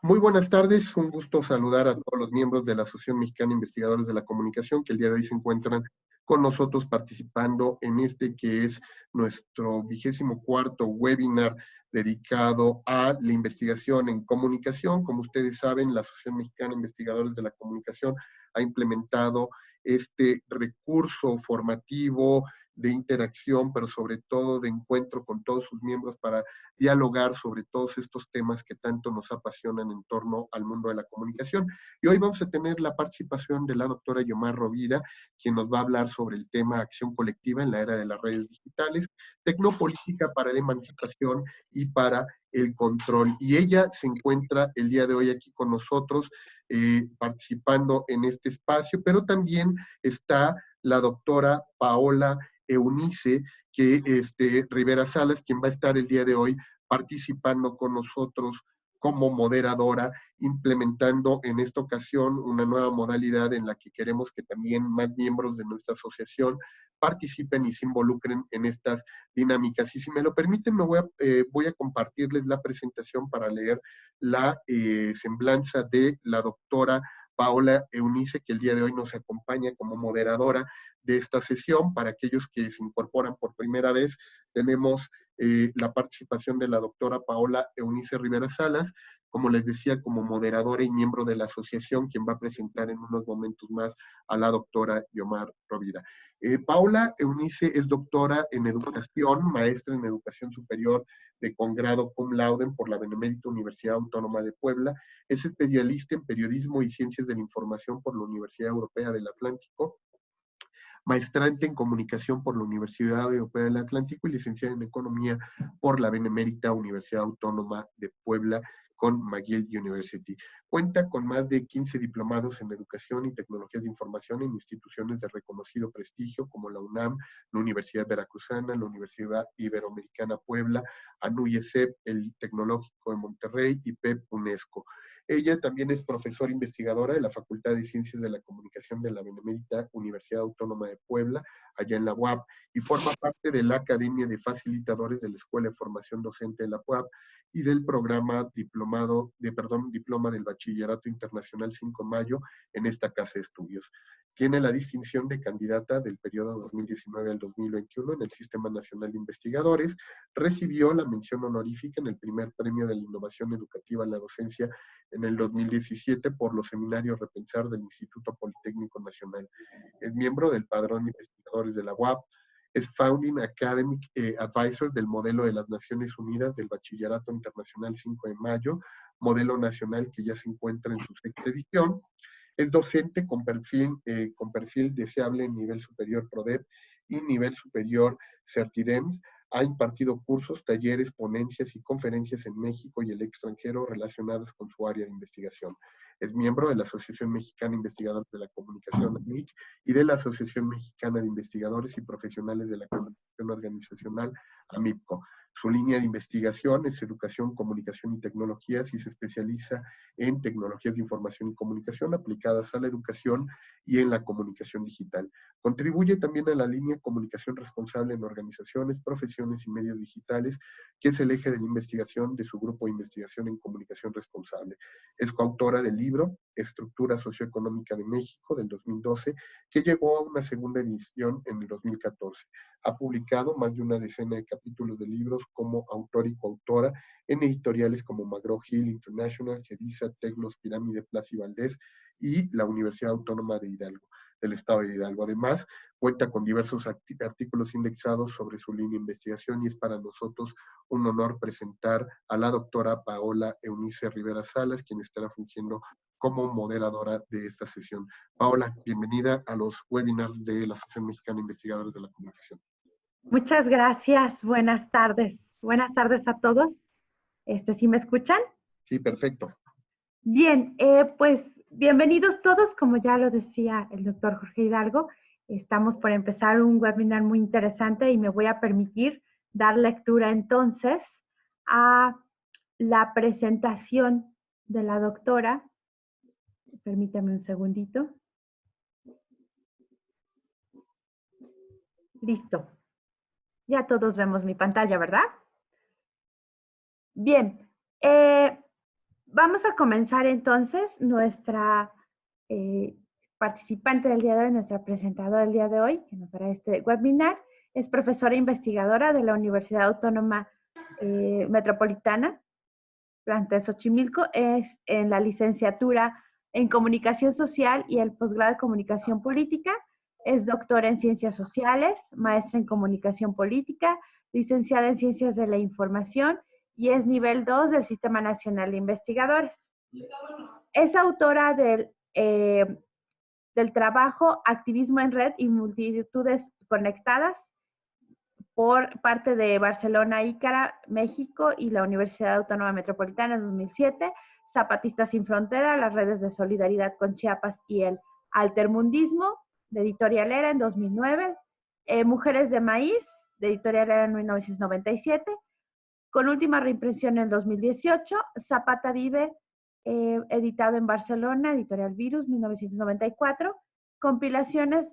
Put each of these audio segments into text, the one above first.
Muy buenas tardes, un gusto saludar a todos los miembros de la Asociación Mexicana de Investigadores de la Comunicación que el día de hoy se encuentran con nosotros participando en este que es nuestro 24º webinar dedicado a la investigación en comunicación. Como ustedes saben, la Asociación Mexicana de Investigadores de la Comunicación ha implementado este recurso formativo de interacción, pero sobre todo de encuentro con todos sus miembros para dialogar sobre todos estos temas que tanto nos apasionan en torno al mundo de la comunicación. Y hoy vamos a tener la participación de la doctora Yomar Rovira, quien nos va a hablar sobre el tema acción colectiva en la era de las redes digitales, tecnopolítica para la emancipación y para el control. Y ella se encuentra el día de hoy aquí con nosotros participando en este espacio, pero también está la doctora Paola Eunice, que Rivera Salas, quien va a estar el día de hoy participando con nosotros como moderadora, implementando en esta ocasión una nueva modalidad en la que queremos que también más miembros de nuestra asociación participen y se involucren en estas dinámicas. Y si me lo permiten, voy a compartirles la presentación para leer la semblanza de la doctora Paola Eunice, que el día de hoy nos acompaña como moderadora de esta sesión. Para aquellos que se incorporan por primera vez, tenemos la participación de la doctora Paola Eunice Rivera Salas, como les decía, como moderadora y miembro de la asociación, quien va a presentar en unos momentos más a la doctora Yomar Rovira. Paola Eunice es doctora en educación, maestra en educación superior de congrado cum laude por la Benemérita Universidad Autónoma de Puebla, es especialista en periodismo y ciencias de la información por la Universidad Europea del Atlántico, maestrante en comunicación por la Universidad Europea del Atlántico y licenciada en economía por la Benemérita Universidad Autónoma de Puebla con McGill University. Cuenta con más de 15 diplomados en educación y tecnologías de información en instituciones de reconocido prestigio como la UNAM, la Universidad Veracruzana, la Universidad Iberoamericana Puebla, ANUYESEP, el Tecnológico de Monterrey y PEP UNESCO. Ella también es profesora investigadora de la Facultad de Ciencias de la Comunicación de la Benemérita Universidad Autónoma de Puebla, allá en la UAP, y forma parte de la Academia de Facilitadores de la Escuela de Formación Docente de la UAP y del programa diploma del Bachillerato Internacional 5 de Mayo en esta casa de estudios. Tiene la distinción de candidata del periodo 2019 al 2021 en el Sistema Nacional de Investigadores. Recibió la mención honorífica en el primer premio de la innovación educativa en la docencia en el 2017 por los seminarios Repensar del Instituto Politécnico Nacional. Es miembro del Padrón de Investigadores de la UAP, es Founding Academic Advisor del Modelo de las Naciones Unidas del Bachillerato Internacional 5 de Mayo, modelo nacional que ya se encuentra en su sexta edición. Es docente con perfil deseable en nivel superior PRODEP y nivel superior CERTIDEMS. Ha impartido cursos, talleres, ponencias y conferencias en México y el extranjero relacionadas con su área de investigación. Es miembro de la Asociación Mexicana de Investigadores de la Comunicación, AMIC, y de la Asociación Mexicana de Investigadores y Profesionales de la Comunicación Organizacional, AMIPCO. Su línea de investigación es Educación, Comunicación y Tecnologías y se especializa en tecnologías de información y comunicación aplicadas a la educación y en la comunicación digital. Contribuye también a la línea Comunicación Responsable en Organizaciones, Profesiones y Medios Digitales, que es el eje de la investigación de su grupo de investigación en comunicación responsable. Es coautora del libro Estructura Socioeconómica de México del 2012, que llegó a una segunda edición en el 2014. Ha publicado más de una decena de capítulos de libros como autor y coautora en editoriales como McGraw-Hill International, Gedisa, Tecnos, Pirámide, Plaza y Valdés y la Universidad Autónoma de Hidalgo, del Estado de Hidalgo. Además, cuenta con diversos artículos indexados sobre su línea de investigación y es para nosotros un honor presentar a la doctora Paola Eunice Rivera Salas, quien estará fungiendo como moderadora de esta sesión. Paola, bienvenida a los webinars de la Asociación Mexicana de Investigadores de la Comunicación. Muchas gracias. Buenas tardes. Buenas tardes a todos. ¿Sí me escuchan? Sí, perfecto. Bien, pues bienvenidos todos. Como ya lo decía el doctor Jorge Hidalgo, estamos por empezar un webinar muy interesante y me voy a permitir dar lectura entonces a la presentación de la doctora. Permítame un segundito. Listo. Ya todos vemos mi pantalla, ¿verdad? Bien. Vamos a comenzar entonces. Nuestra eh, participante del día de hoy, nuestra presentadora del día de hoy, que nos dará este webinar, es profesora investigadora de la Universidad Autónoma Metropolitana, plantel Xochimilco, es en la licenciatura en Comunicación Social y el posgrado de Comunicación Política. Es doctora en Ciencias Sociales, maestra en Comunicación Política, licenciada en Ciencias de la Información y es nivel 2 del Sistema Nacional de Investigadores. Es autora del trabajo Activismo en Red y Multitudes Conectadas por parte de Barcelona Ícara, México y la Universidad Autónoma Metropolitana en 2007, Zapatistas sin Frontera, las redes de solidaridad con Chiapas y el altermundismo, de Editorial Era en 2009, Mujeres de Maíz, de Editorial Era en 1997, con última reimpresión en 2018, Zapata Vive, editado en Barcelona, Editorial Virus, 1994, compilaciones,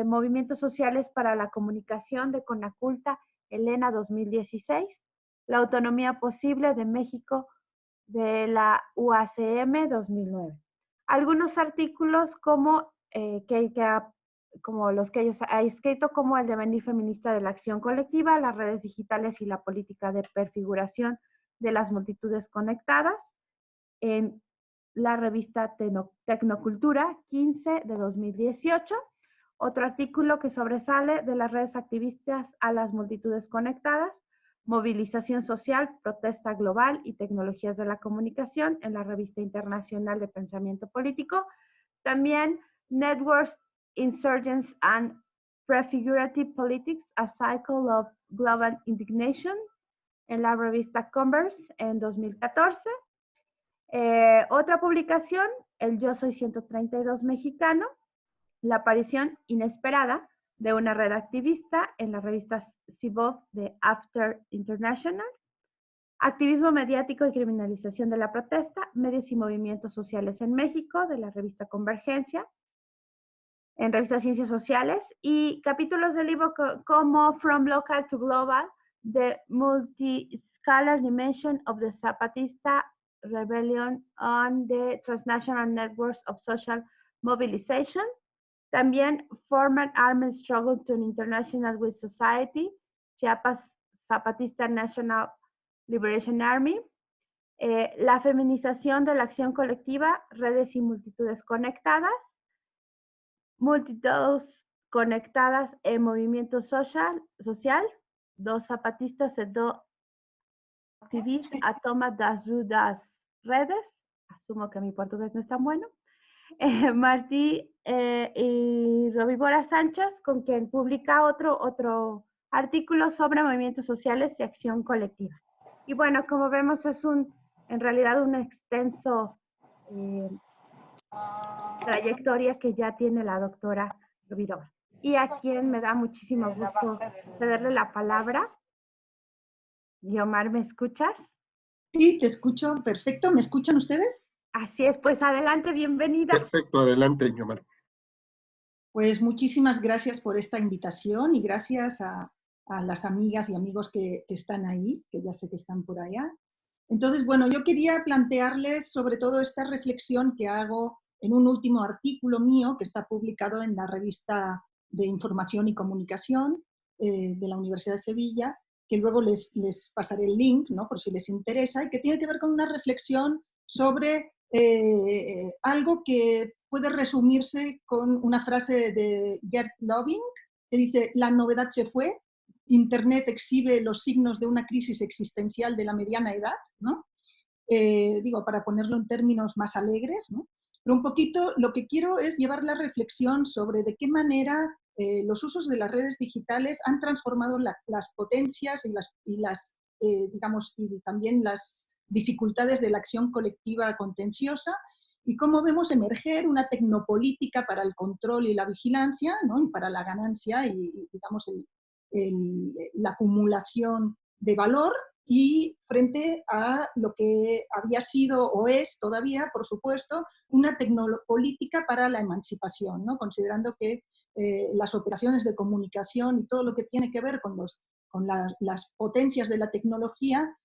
Movimientos Sociales para la Comunicación de Conaculta, Elena, 2016, La Autonomía Posible de México, de la UACM, 2009. Algunos artículos como los que ellos ha escrito, como el devenir feminista de la acción colectiva, las redes digitales y la política de prefiguración de las multitudes conectadas, en la revista Tecnocultura 15 de 2018. Otro artículo que sobresale, de las redes activistas a las multitudes conectadas, movilización social, protesta global y tecnologías de la comunicación, en la revista internacional de pensamiento político. También Networks, Insurgents and Prefigurative Politics, a Cycle of Global Indignation, en la revista Converse en 2014. Otra publicación, el Yo Soy 132 mexicano, la aparición inesperada de una red activista, en la revista CIBOV de After International, activismo mediático y criminalización de la protesta, medios y movimientos sociales en México, de la revista Convergencia, en revista Ciencias Sociales, y capítulos del libro como From Local to Global, The Multi-Scalar Dimension of the Zapatista Rebellion on the Transnational Networks of Social Mobilization. También Former Armed Struggle to an International with Society, Chiapas Zapatista National Liberation Army. La feminización de la acción colectiva, redes y multitudes conectadas. Multitudes conectadas en movimiento social, dos zapatistas y dos activistas a toma das rudas redes. Asumo que mi portugués no es tan bueno. Martí y Robibora Sánchez, con quien publica otro artículo sobre movimientos sociales y acción colectiva. Y bueno, como vemos, es en realidad un extenso trayectoria que ya tiene la doctora Robibora. Y a quien me da muchísimo gusto cederle la palabra. Guiomar, ¿me escuchas? Sí, te escucho perfecto. ¿Me escuchan ustedes? Así es, pues adelante, bienvenida. Perfecto, adelante, Guiomar. Pues muchísimas gracias por esta invitación y gracias a las amigas y amigos que están ahí, que ya sé que están por allá. Entonces, bueno, yo quería plantearles sobre todo esta reflexión que hago en un último artículo mío que está publicado en la revista de Información y Comunicación de la Universidad de Sevilla, que luego les pasaré el link, ¿no?, por si les interesa, y que tiene que ver con una reflexión sobre algo que puede resumirse con una frase de Gerd Lobing, que dice: la novedad se fue, Internet exhibe los signos de una crisis existencial de la mediana edad, ¿no? Digo, para ponerlo en términos más alegres, ¿no? Pero un poquito lo que quiero es llevar la reflexión sobre de qué manera los usos de las redes digitales han transformado las potencias digamos, y también las dificultades de la acción colectiva contenciosa, y cómo vemos emerger una tecnopolítica para el control y la vigilancia, ¿no?, y para la ganancia y digamos, la acumulación de valor, y frente a lo que había sido o es todavía, por supuesto, una tecnopolítica para la emancipación, ¿no?, considerando que las operaciones de comunicación y todo lo que tiene que ver con las potencias de la tecnología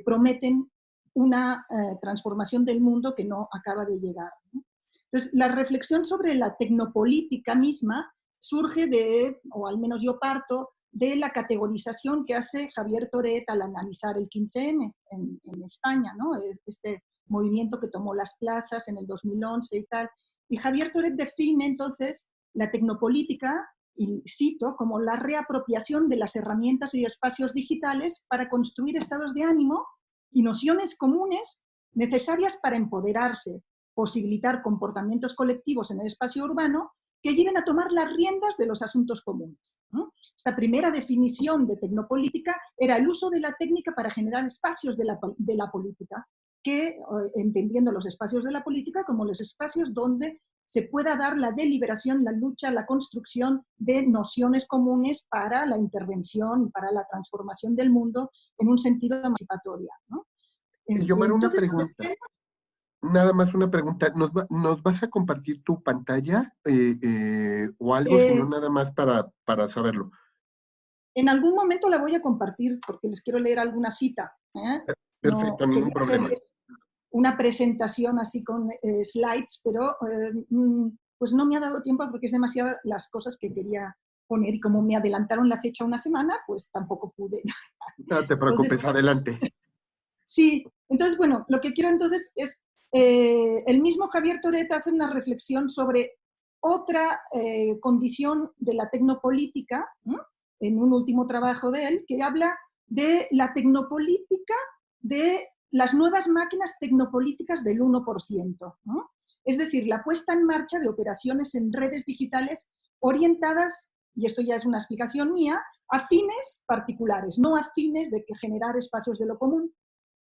prometen una transformación del mundo que no acaba de llegar, ¿no? Entonces, la reflexión sobre la tecnopolítica misma surge de, o al menos yo parto, de la categorización que hace Javier Toret al analizar el 15M en España, ¿no? Este movimiento que tomó las plazas en el 2011 y tal. Y Javier Toret define entonces la tecnopolítica, y cito, como la reapropiación de las herramientas y espacios digitales para construir estados de ánimo y nociones comunes necesarias para empoderarse, posibilitar comportamientos colectivos en el espacio urbano que lleven a tomar las riendas de los asuntos comunes, ¿no? Esta primera definición de tecnopolítica era el uso de la técnica para generar espacios de la política, que, entendiendo los espacios de la política como los espacios donde se pueda dar la deliberación, la lucha, la construcción de nociones comunes para la intervención y para la transformación del mundo en un sentido emancipatorio, ¿no? Yomar, una Entonces, pregunta. Nada más una pregunta. ¿Nos vas a compartir tu pantalla o algo, si no, nada más para saberlo? en algún momento la voy a compartir porque les quiero leer alguna cita, ¿eh? Perfecto, No ningún quería problema. hacerles una presentación así con slides, pero pues no me ha dado tiempo porque es demasiadas las cosas que quería poner y como me adelantaron la fecha una semana, pues tampoco pude. No te Entonces, preocupes, adelante. sí, entonces, bueno, lo que quiero entonces es, el mismo Javier Toret hace una reflexión sobre otra condición de la tecnopolítica, ¿no? En un último trabajo de él, que habla de la tecnopolítica de las nuevas máquinas tecnopolíticas del 1%, ¿no? Es decir, la puesta en marcha de operaciones en redes digitales orientadas, y esto ya es una explicación mía, a fines particulares, no a fines de que generar espacios de lo común,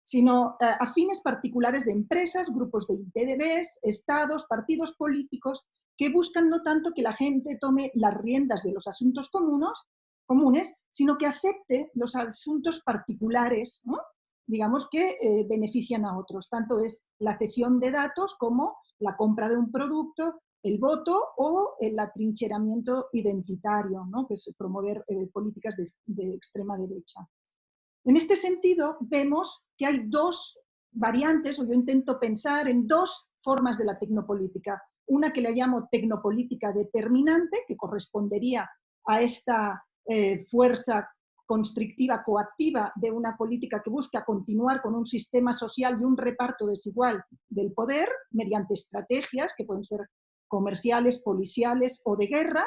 sino a fines particulares de empresas, grupos de ITDBs, estados, partidos políticos, que buscan no tanto que la gente tome las riendas de los asuntos comunes, sino que acepte los asuntos particulares, ¿no? Digamos, que benefician a otros. Tanto es la cesión de datos como la compra de un producto, el voto o el atrincheramiento identitario, ¿no? Que es promover políticas de extrema derecha. En este sentido, vemos que hay dos variantes, o yo intento pensar en dos formas de la tecnopolítica. Una que le llamo tecnopolítica determinante, que correspondería a esta fuerza constrictiva, coactiva de una política que busca continuar con un sistema social y un reparto desigual del poder mediante estrategias que pueden ser comerciales, policiales o de guerra,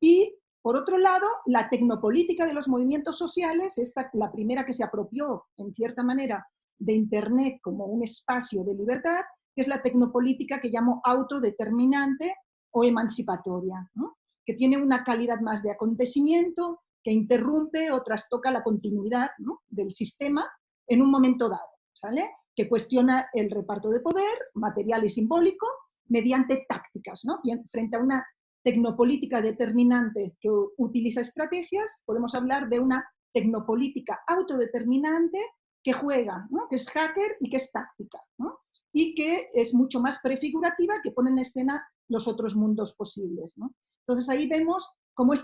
y por otro lado, la tecnopolítica de los movimientos sociales, la primera que se apropió, en cierta manera, de Internet como un espacio de libertad, que es la tecnopolítica que llamo autodeterminante o emancipatoria, ¿no? Que tiene una calidad más de acontecimiento, que interrumpe o trastoca la continuidad, ¿no?, del sistema en un momento dado, ¿sale? Que cuestiona el reparto de poder, material y simbólico, mediante tácticas, ¿no? Frente a una tecnopolítica determinante que utiliza estrategias, podemos hablar de una tecnopolítica autodeterminante que juega, ¿no?, que es hacker y que es táctica, ¿no?, y que es mucho más prefigurativa, que pone en escena los otros mundos posibles, ¿no? Entonces ahí vemos cómo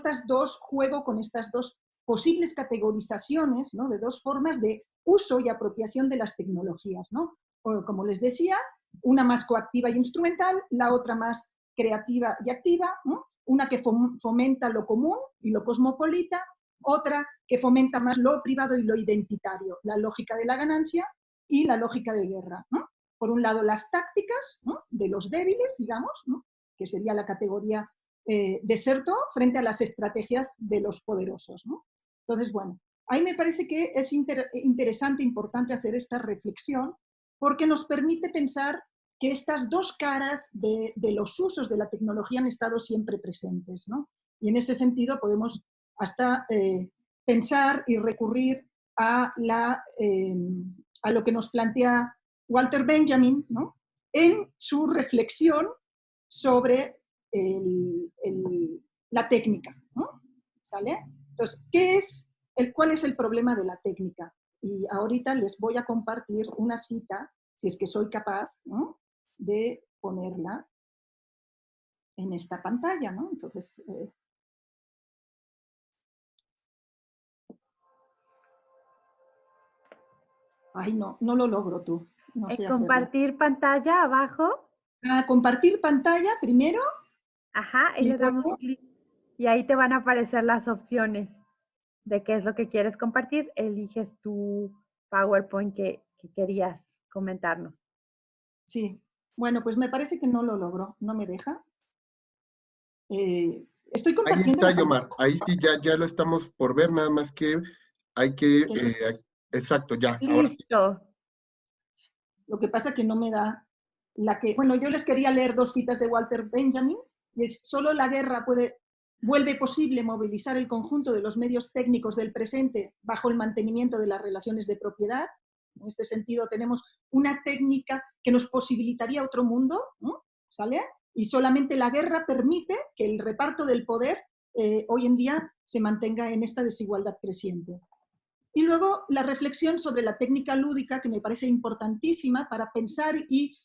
juego con estas dos posibles categorizaciones, ¿no?, de dos formas de uso y apropiación de las tecnologías, ¿no? O, como les decía, una más coactiva y instrumental, la otra más creativa y activa, ¿no? Una que fomenta lo común y lo cosmopolita, otra que fomenta más lo privado y lo identitario, la lógica de la ganancia y la lógica de guerra, ¿no? Por un lado, las tácticas, ¿no?, de los débiles, digamos, ¿no?, que sería la categoría deserto, frente a las estrategias de los poderosos, ¿no? Entonces, bueno, ahí me parece que es interesante, importante hacer esta reflexión, porque nos permite pensar que estas dos caras de los usos de la tecnología han estado siempre presentes, ¿no? Y en ese sentido podemos hasta pensar y recurrir a lo que nos plantea Walter Benjamin, ¿no?, en su reflexión sobre la técnica, ¿no? ¿Sale? Entonces, ¿cuál es el problema de la técnica? Y ahorita les voy a compartir una cita, si es que soy capaz, ¿no?, de ponerla en esta pantalla, ¿no? Entonces, ay, no lo logro tú. No sé hacerlo. Compartir pantalla abajo. Compartir pantalla primero Ajá, y y le damos luego, clic. Y ahí te van a aparecer las opciones de qué es lo que quieres compartir. Eliges tu PowerPoint que querías comentarnos. sí. Bueno, pues me parece que no lo logro, no me deja. Estoy Ahí compartiendo está, la pantalla. Yomar. Ahí sí ya lo estamos por ver, nada más que hay que... Que no sé. exacto, ya, ahora sí. Listo. Lo que pasa que no me da la que... Bueno, yo les quería leer 2 citas de Walter Benjamin, y es: solo la guerra vuelve posible movilizar el conjunto de los medios técnicos del presente bajo el mantenimiento de las relaciones de propiedad. En este sentido, tenemos una técnica que nos posibilitaría otro mundo, ¿no? ¿Sale? Y solamente la guerra permite que el reparto del poder hoy en día se mantenga en esta desigualdad creciente. Y luego la reflexión sobre la técnica lúdica, que me parece importantísima para pensar y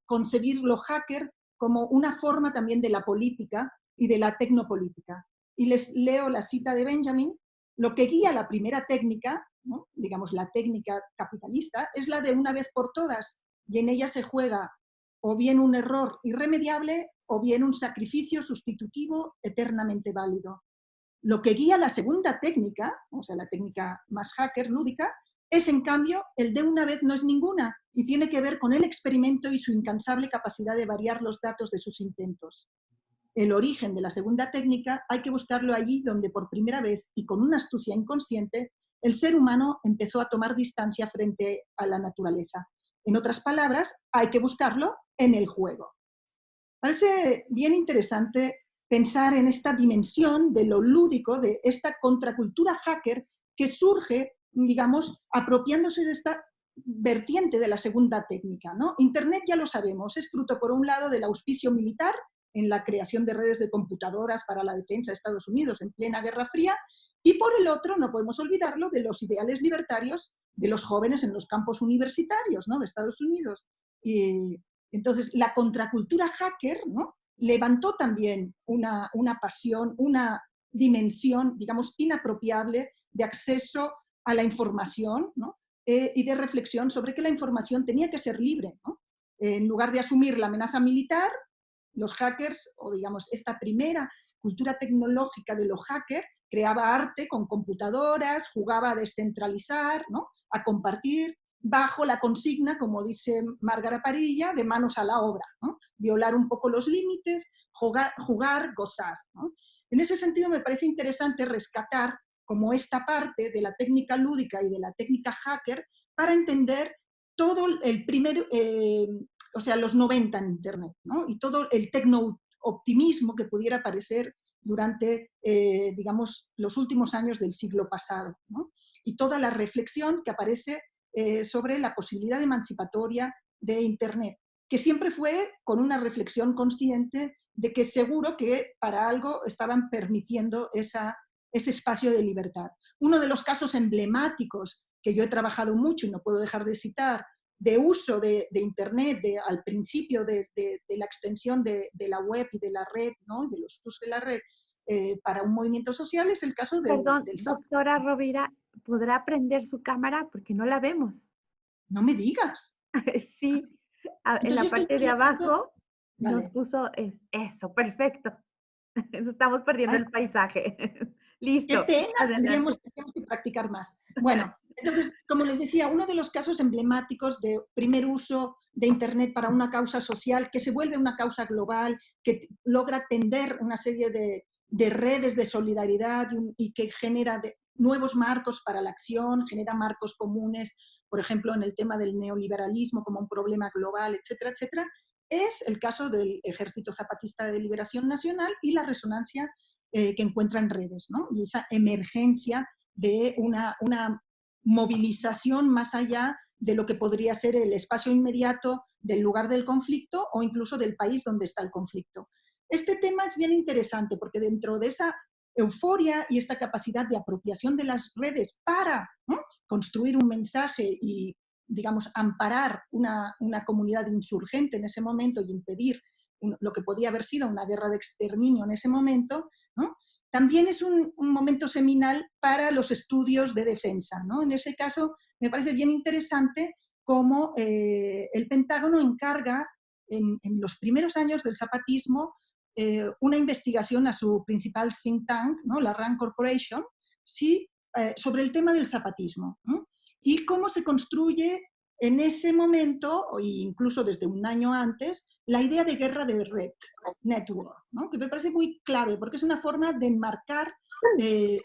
concebir lo hacker como una forma también de la política y de la tecnopolítica. Y les leo la cita de Benjamin: lo que guía la primera técnica, ¿no?, digamos la técnica capitalista, es la de una vez por todas, y en ella se juega o bien un error irremediable o bien un sacrificio sustitutivo eternamente válido. Lo que guía la segunda técnica, o sea, la técnica más hacker, lúdica, es en cambio el de una vez no es ninguna, y tiene que ver con el experimento y su incansable capacidad de variar los datos de sus intentos. El origen de la segunda técnica hay que buscarlo allí donde por primera vez y con una astucia inconsciente el ser humano empezó a tomar distancia frente a la naturaleza. En otras palabras, hay que buscarlo en el juego. Parece bien interesante pensar en esta dimensión de lo lúdico, de esta contracultura hacker que surge, digamos, apropiándose de esta vertiente de la segunda técnica, ¿no? Internet, ya lo sabemos, es fruto, por un lado, del auspicio militar en la creación de redes de computadoras para la defensa de Estados Unidos en plena Guerra Fría, y por el otro, no podemos olvidarlo, de los ideales libertarios de los jóvenes en los campos universitarios, ¿no?, de Estados Unidos. Y entonces, la contracultura hacker, ¿no?, levantó también una pasión, una dimensión, digamos, inapropiable de acceso a la información, ¿no?, y de reflexión sobre que la información tenía que ser libre, ¿no? En lugar de asumir la amenaza militar, los hackers, o digamos, esta primera cultura tecnológica de los hackers, creaba arte con computadoras, jugaba a descentralizar, ¿no?, a compartir, bajo la consigna, como dice Márgara Parilla, de manos a la obra, ¿no? Violar un poco los límites, jugar, gozar, ¿no? En ese sentido, me parece interesante rescatar como esta parte de la técnica lúdica y de la técnica hacker para entender todo el primer, o sea, los 90 en Internet, ¿no?, y todo el tecno-optimismo que pudiera aparecer durante, digamos, los últimos años del siglo pasado, ¿no?, y toda la reflexión que aparece sobre la posibilidad emancipatoria de Internet, que siempre fue con una reflexión consciente de que seguro que para algo estaban permitiendo ese espacio de libertad. Uno de los casos emblemáticos que yo he trabajado mucho y no puedo dejar de citar, de uso de Internet al principio de la extensión de la web y de la red, ¿no?, de los usos de la red para un movimiento social, es el caso Perdón, del SAP. doctora Rovira, ¿podrá prender su cámara? Porque no la vemos. No me digas. Sí, en Entonces la yo estoy parte de proyectando, abajo nos vale. puso eso, perfecto. Estamos perdiendo Ay, el paisaje. qué Listo, pena, adelante. tendríamos que practicar más. Bueno, entonces, como les decía, uno de los casos emblemáticos de primer uso de Internet para una causa social, que se vuelve una causa global, que logra tender una serie de redes de solidaridad y que genera nuevos marcos para la acción, genera marcos comunes, por ejemplo, en el tema del neoliberalismo como un problema global, etcétera, etcétera, es el caso del Ejército Zapatista de Liberación Nacional y la resonancia que encuentra en redes, ¿no?, y esa emergencia de una movilización más allá de lo que podría ser el espacio inmediato del lugar del conflicto o incluso del país donde está el conflicto. Este tema es bien interesante porque dentro de esa euforia y esta capacidad de apropiación de las redes para, ¿no?, construir un mensaje y, digamos, amparar una comunidad insurgente en ese momento y impedir lo que podía haber sido una guerra de exterminio en ese momento, ¿no?, también es un momento seminal para los estudios de defensa, ¿no? En ese caso, me parece bien interesante cómo el Pentágono encarga en los primeros años del zapatismo una investigación a su principal think tank, ¿no? La RAND Corporation, sí, sobre el tema del zapatismo, ¿no? Y cómo se construye en ese momento, o incluso desde un año antes, la idea de guerra de red, network, ¿no? Que me parece muy clave, porque es una forma de enmarcar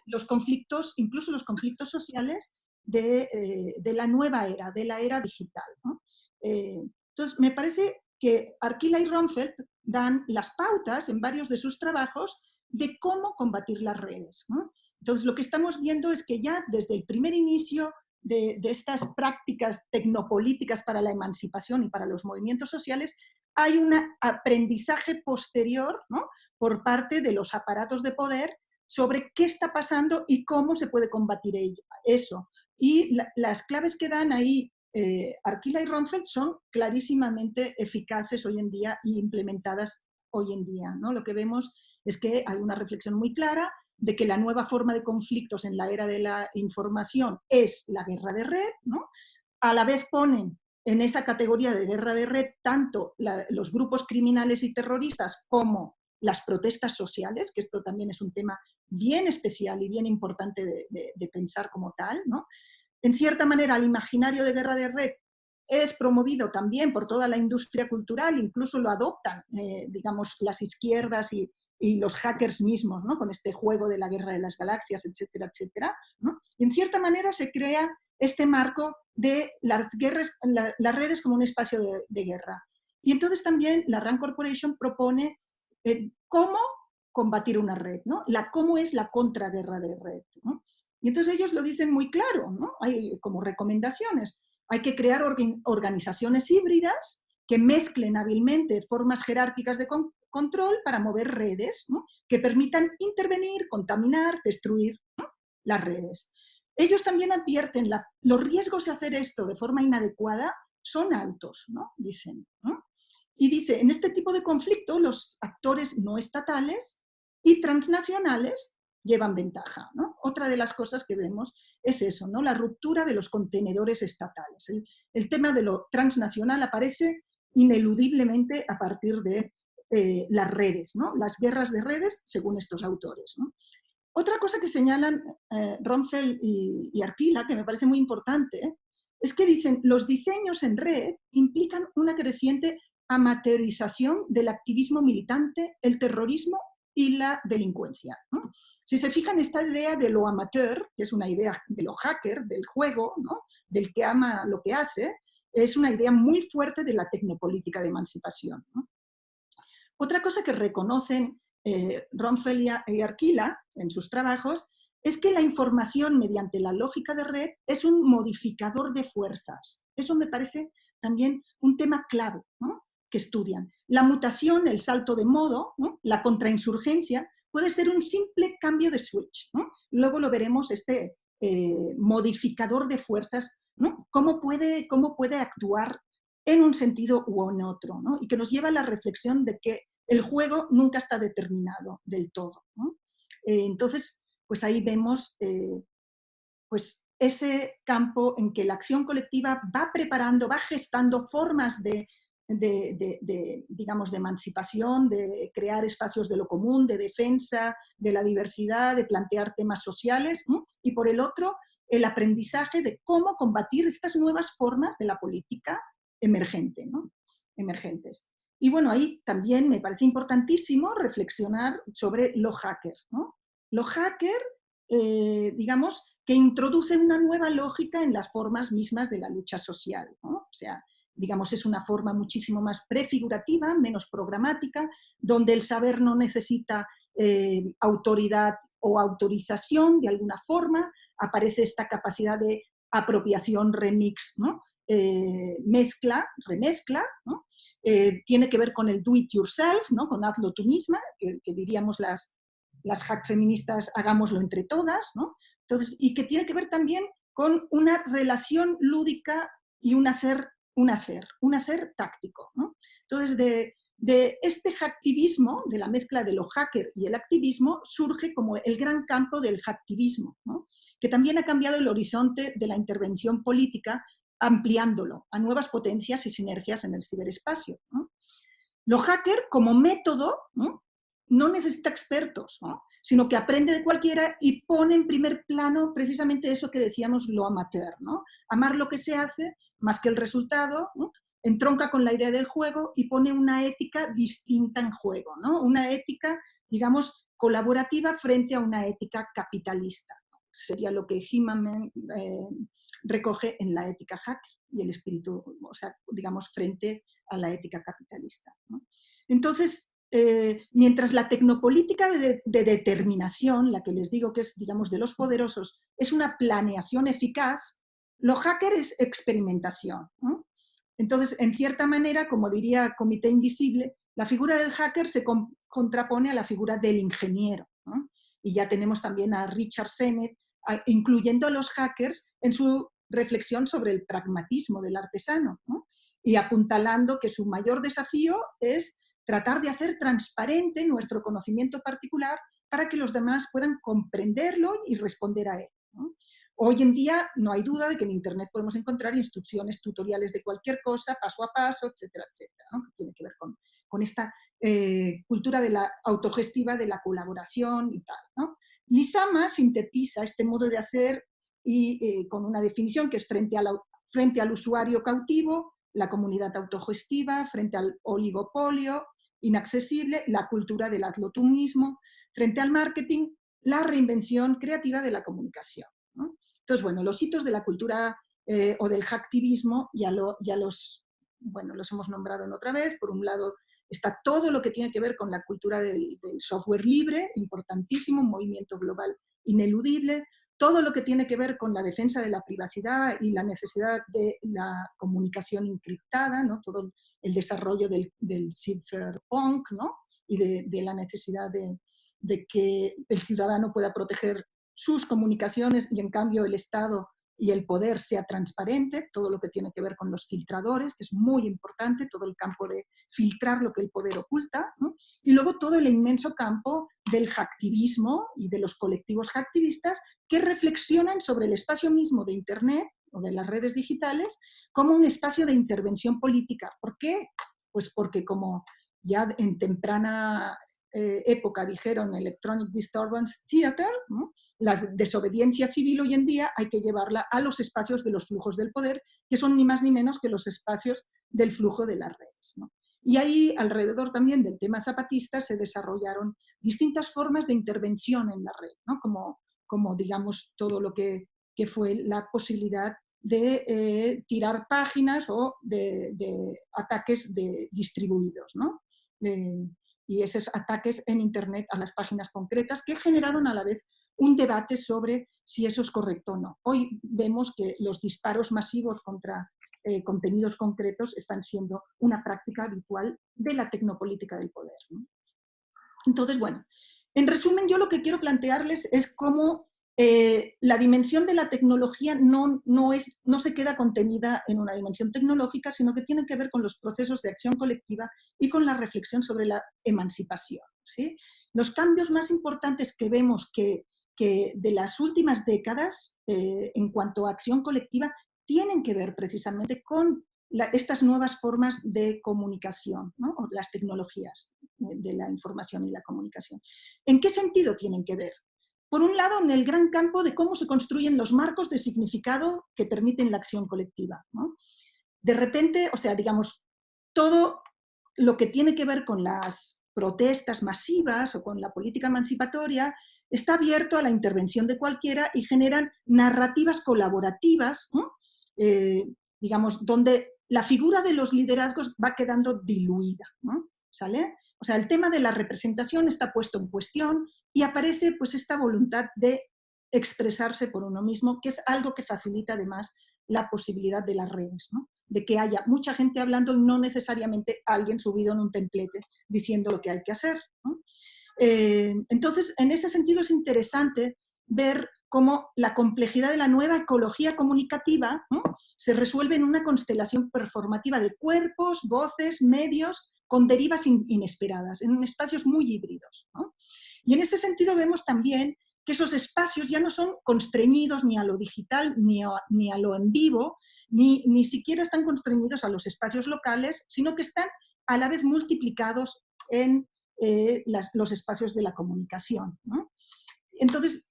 los conflictos, incluso los conflictos sociales, de la nueva era, de la era digital, ¿no? Entonces, me parece que Arquila y Rumfeld dan las pautas en varios de sus trabajos de cómo combatir las redes, ¿no? Entonces, lo que estamos viendo es que ya desde el primer inicio de estas prácticas tecnopolíticas para la emancipación y para los movimientos sociales, hay un aprendizaje posterior, ¿no? Por parte de los aparatos de poder sobre qué está pasando y cómo se puede combatir eso. Y las claves que dan ahí Arquila y Rumfeld son clarísimamente eficaces hoy en día y implementadas hoy en día, ¿no? Lo que vemos es que hay una reflexión muy clara de que la nueva forma de conflictos en la era de la información es la guerra de red, ¿no? A la vez ponen en esa categoría de guerra de red tanto los grupos criminales y terroristas como las protestas sociales, que esto también es un tema bien especial y bien importante de pensar como tal, ¿no? En cierta manera, el imaginario de guerra de red es promovido también por toda la industria cultural, incluso lo adoptan, digamos, las izquierdas y los hackers mismos, ¿no? Con este juego de la guerra de las galaxias, etcétera, etcétera, ¿no? Y en cierta manera se crea este marco de las redes como un espacio de guerra. Y entonces también la RAND Corporation propone cómo combatir una red, ¿no? Cómo es la contraguerra de red, ¿no? Y entonces ellos lo dicen muy claro, ¿no? Hay como recomendaciones. Hay que crear organizaciones híbridas que mezclen hábilmente formas jerárquicas de control para mover redes, ¿no? Que permitan intervenir, contaminar, destruir, ¿no? Las redes. Ellos también advierten los riesgos de hacer esto de forma inadecuada son altos, ¿no? Dicen, ¿no? Y dice, en este tipo de conflicto los actores no estatales y transnacionales llevan ventaja, ¿no? Otra de las cosas que vemos es eso, ¿no? La ruptura de los contenedores estatales. El tema de lo transnacional aparece ineludiblemente a partir de las redes, ¿no? Las guerras de redes, según estos autores, ¿no? Otra cosa que señalan Rumfeld y Arquila, que me parece muy importante, es que dicen, los diseños en red implican una creciente amateurización del activismo militante, el terrorismo y la delincuencia, ¿no? Si se fijan, esta idea de lo amateur, que es una idea de lo hacker, del juego, ¿no? Del que ama lo que hace, es una idea muy fuerte de la tecnopolítica de emancipación, ¿no? Otra cosa que reconocen Rumfeld y Arquila en sus trabajos es que la información mediante la lógica de red es un modificador de fuerzas. Eso me parece también un tema clave, ¿no? Que estudian. La mutación, el salto de modo, ¿no? La contrainsurgencia puede ser un simple cambio de switch, ¿no? Luego lo veremos, este modificador de fuerzas, ¿no? ¿Cómo puede actuar en un sentido u en otro, ¿no? Y que nos lleva a la reflexión de que el juego nunca está determinado del todo, ¿no? Entonces, pues ahí vemos pues ese campo en que la acción colectiva va preparando, va gestando formas digamos, de emancipación, de crear espacios de lo común, de defensa de la diversidad, de plantear temas sociales, ¿no? Y por el otro, el aprendizaje de cómo combatir estas nuevas formas de la política emergente, ¿no? Emergentes. Y bueno, ahí también me parece importantísimo reflexionar sobre lo hacker, ¿no? Lo hacker, digamos, que introduce una nueva lógica en las formas mismas de la lucha social, ¿no? O sea, digamos, es una forma muchísimo más prefigurativa, menos programática, donde el saber no necesita autoridad o autorización de alguna forma, aparece esta capacidad de apropiación, remix, ¿no? Remezcla, ¿no? Tiene que ver con el do it yourself, ¿no? Con hazlo tú misma, que diríamos las hack feministas, hagámoslo entre todas, ¿no? Entonces, y que tiene que ver también con una relación lúdica y un hacer táctico, ¿no? Entonces, de este hacktivismo, de la mezcla de lo hacker y el activismo, surge como el gran campo del hacktivismo, ¿no? Que también ha cambiado el horizonte de la intervención política ampliándolo a nuevas potencias y sinergias en el ciberespacio, ¿no? Los hackers, como método, no necesita expertos, ¿no? Sino que aprende de cualquiera y pone en primer plano precisamente eso que decíamos, lo amateur, ¿no? Amar lo que se hace más que el resultado, ¿no? Entronca con la idea del juego y pone una ética distinta en juego, ¿no? Una ética, digamos, colaborativa frente a una ética capitalista. Sería lo que Zimmerman recoge en la ética hacker y el espíritu, o sea, digamos, frente a la ética capitalista, ¿no? Entonces, mientras la tecnopolítica de determinación, la que les digo que es, digamos, de los poderosos, es una planeación eficaz, lo hacker es experimentación, ¿no? Entonces, en cierta manera, como diría Comité Invisible, la figura del hacker se contrapone a la figura del ingeniero, ¿no? Y ya tenemos también a Richard Sennett, incluyendo a los hackers en su reflexión sobre el pragmatismo del artesano, ¿no? Y apuntalando que su mayor desafío es tratar de hacer transparente nuestro conocimiento particular para que los demás puedan comprenderlo y responder a él, ¿no? Hoy en día no hay duda de que en Internet podemos encontrar instrucciones, tutoriales de cualquier cosa, paso a paso, etcétera, etcétera, ¿no? Que tiene que ver con esta cultura de la autogestiva, de la colaboración y tal, ¿no? Lizama sintetiza este modo de hacer y con una definición que es frente al usuario cautivo, la comunidad autogestiva, frente al oligopolio inaccesible, la cultura del hazlo tú mismo, frente al marketing, la reinvención creativa de la comunicación, ¿no? Entonces, bueno, los hitos de la cultura o del hacktivismo ya los hemos nombrado en otra vez. Por un lado está todo lo que tiene que ver con la cultura del software libre, importantísimo, un movimiento global ineludible. Todo lo que tiene que ver con la defensa de la privacidad y la necesidad de la comunicación encriptada, ¿no? Todo el desarrollo del cypherpunk, ¿no? Y de la necesidad de que el ciudadano pueda proteger sus comunicaciones y en cambio el Estado y el poder sea transparente, todo lo que tiene que ver con los filtradores, que es muy importante, todo el campo de filtrar lo que el poder oculta, ¿no? Y luego todo el inmenso campo del hacktivismo y de los colectivos hacktivistas que reflexionan sobre el espacio mismo de Internet o de las redes digitales como un espacio de intervención política. ¿Por qué? Pues porque como ya en temprana época dijeron Electronic Disturbance Theater, ¿no? La desobediencia civil hoy en día hay que llevarla a los espacios de los flujos del poder, que son ni más ni menos que los espacios del flujo de las redes, ¿no? Y ahí, alrededor también del tema zapatista, se desarrollaron distintas formas de intervención en la red, ¿no? Como digamos, todo lo que fue la posibilidad de tirar páginas o de ataques distribuidos, ¿no? Y esos ataques en Internet a las páginas concretas que generaron a la vez un debate sobre si eso es correcto o no. Hoy vemos que los disparos masivos contra contenidos concretos están siendo una práctica habitual de la tecnopolítica del poder, ¿no? Entonces, bueno, en resumen, yo lo que quiero plantearles es cómo la dimensión de la tecnología no se queda contenida en una dimensión tecnológica, sino que tiene que ver con los procesos de acción colectiva y con la reflexión sobre la emancipación, ¿sí? Los cambios más importantes que vemos que de las últimas décadas en cuanto a acción colectiva tienen que ver precisamente con estas nuevas formas de comunicación, ¿no? O las tecnologías de la información y la comunicación. ¿En qué sentido tienen que ver? Por un lado, en el gran campo de cómo se construyen los marcos de significado que permiten la acción colectiva, ¿no? De repente, o sea, digamos, todo lo que tiene que ver con las protestas masivas o con la política emancipatoria está abierto a la intervención de cualquiera y generan narrativas colaborativas, ¿no? Digamos, donde la figura de los liderazgos va quedando diluida, ¿no? ¿Sale? O sea, el tema de la representación está puesto en cuestión y aparece pues esta voluntad de expresarse por uno mismo, que es algo que facilita además la posibilidad de las redes, ¿no? De que haya mucha gente hablando y no necesariamente alguien subido en un templete diciendo lo que hay que hacer, ¿no? Entonces, en ese sentido es interesante ver cómo la complejidad de la nueva ecología comunicativa, ¿no? Se resuelve en una constelación performativa de cuerpos, voces, medios, con derivas inesperadas, en espacios muy híbridos, ¿no? Y en ese sentido vemos también que esos espacios ya no son constreñidos ni a lo digital, ni a lo en vivo, ni siquiera están constreñidos a los espacios locales, sino que están a la vez multiplicados en los espacios de la comunicación, ¿no? Entonces,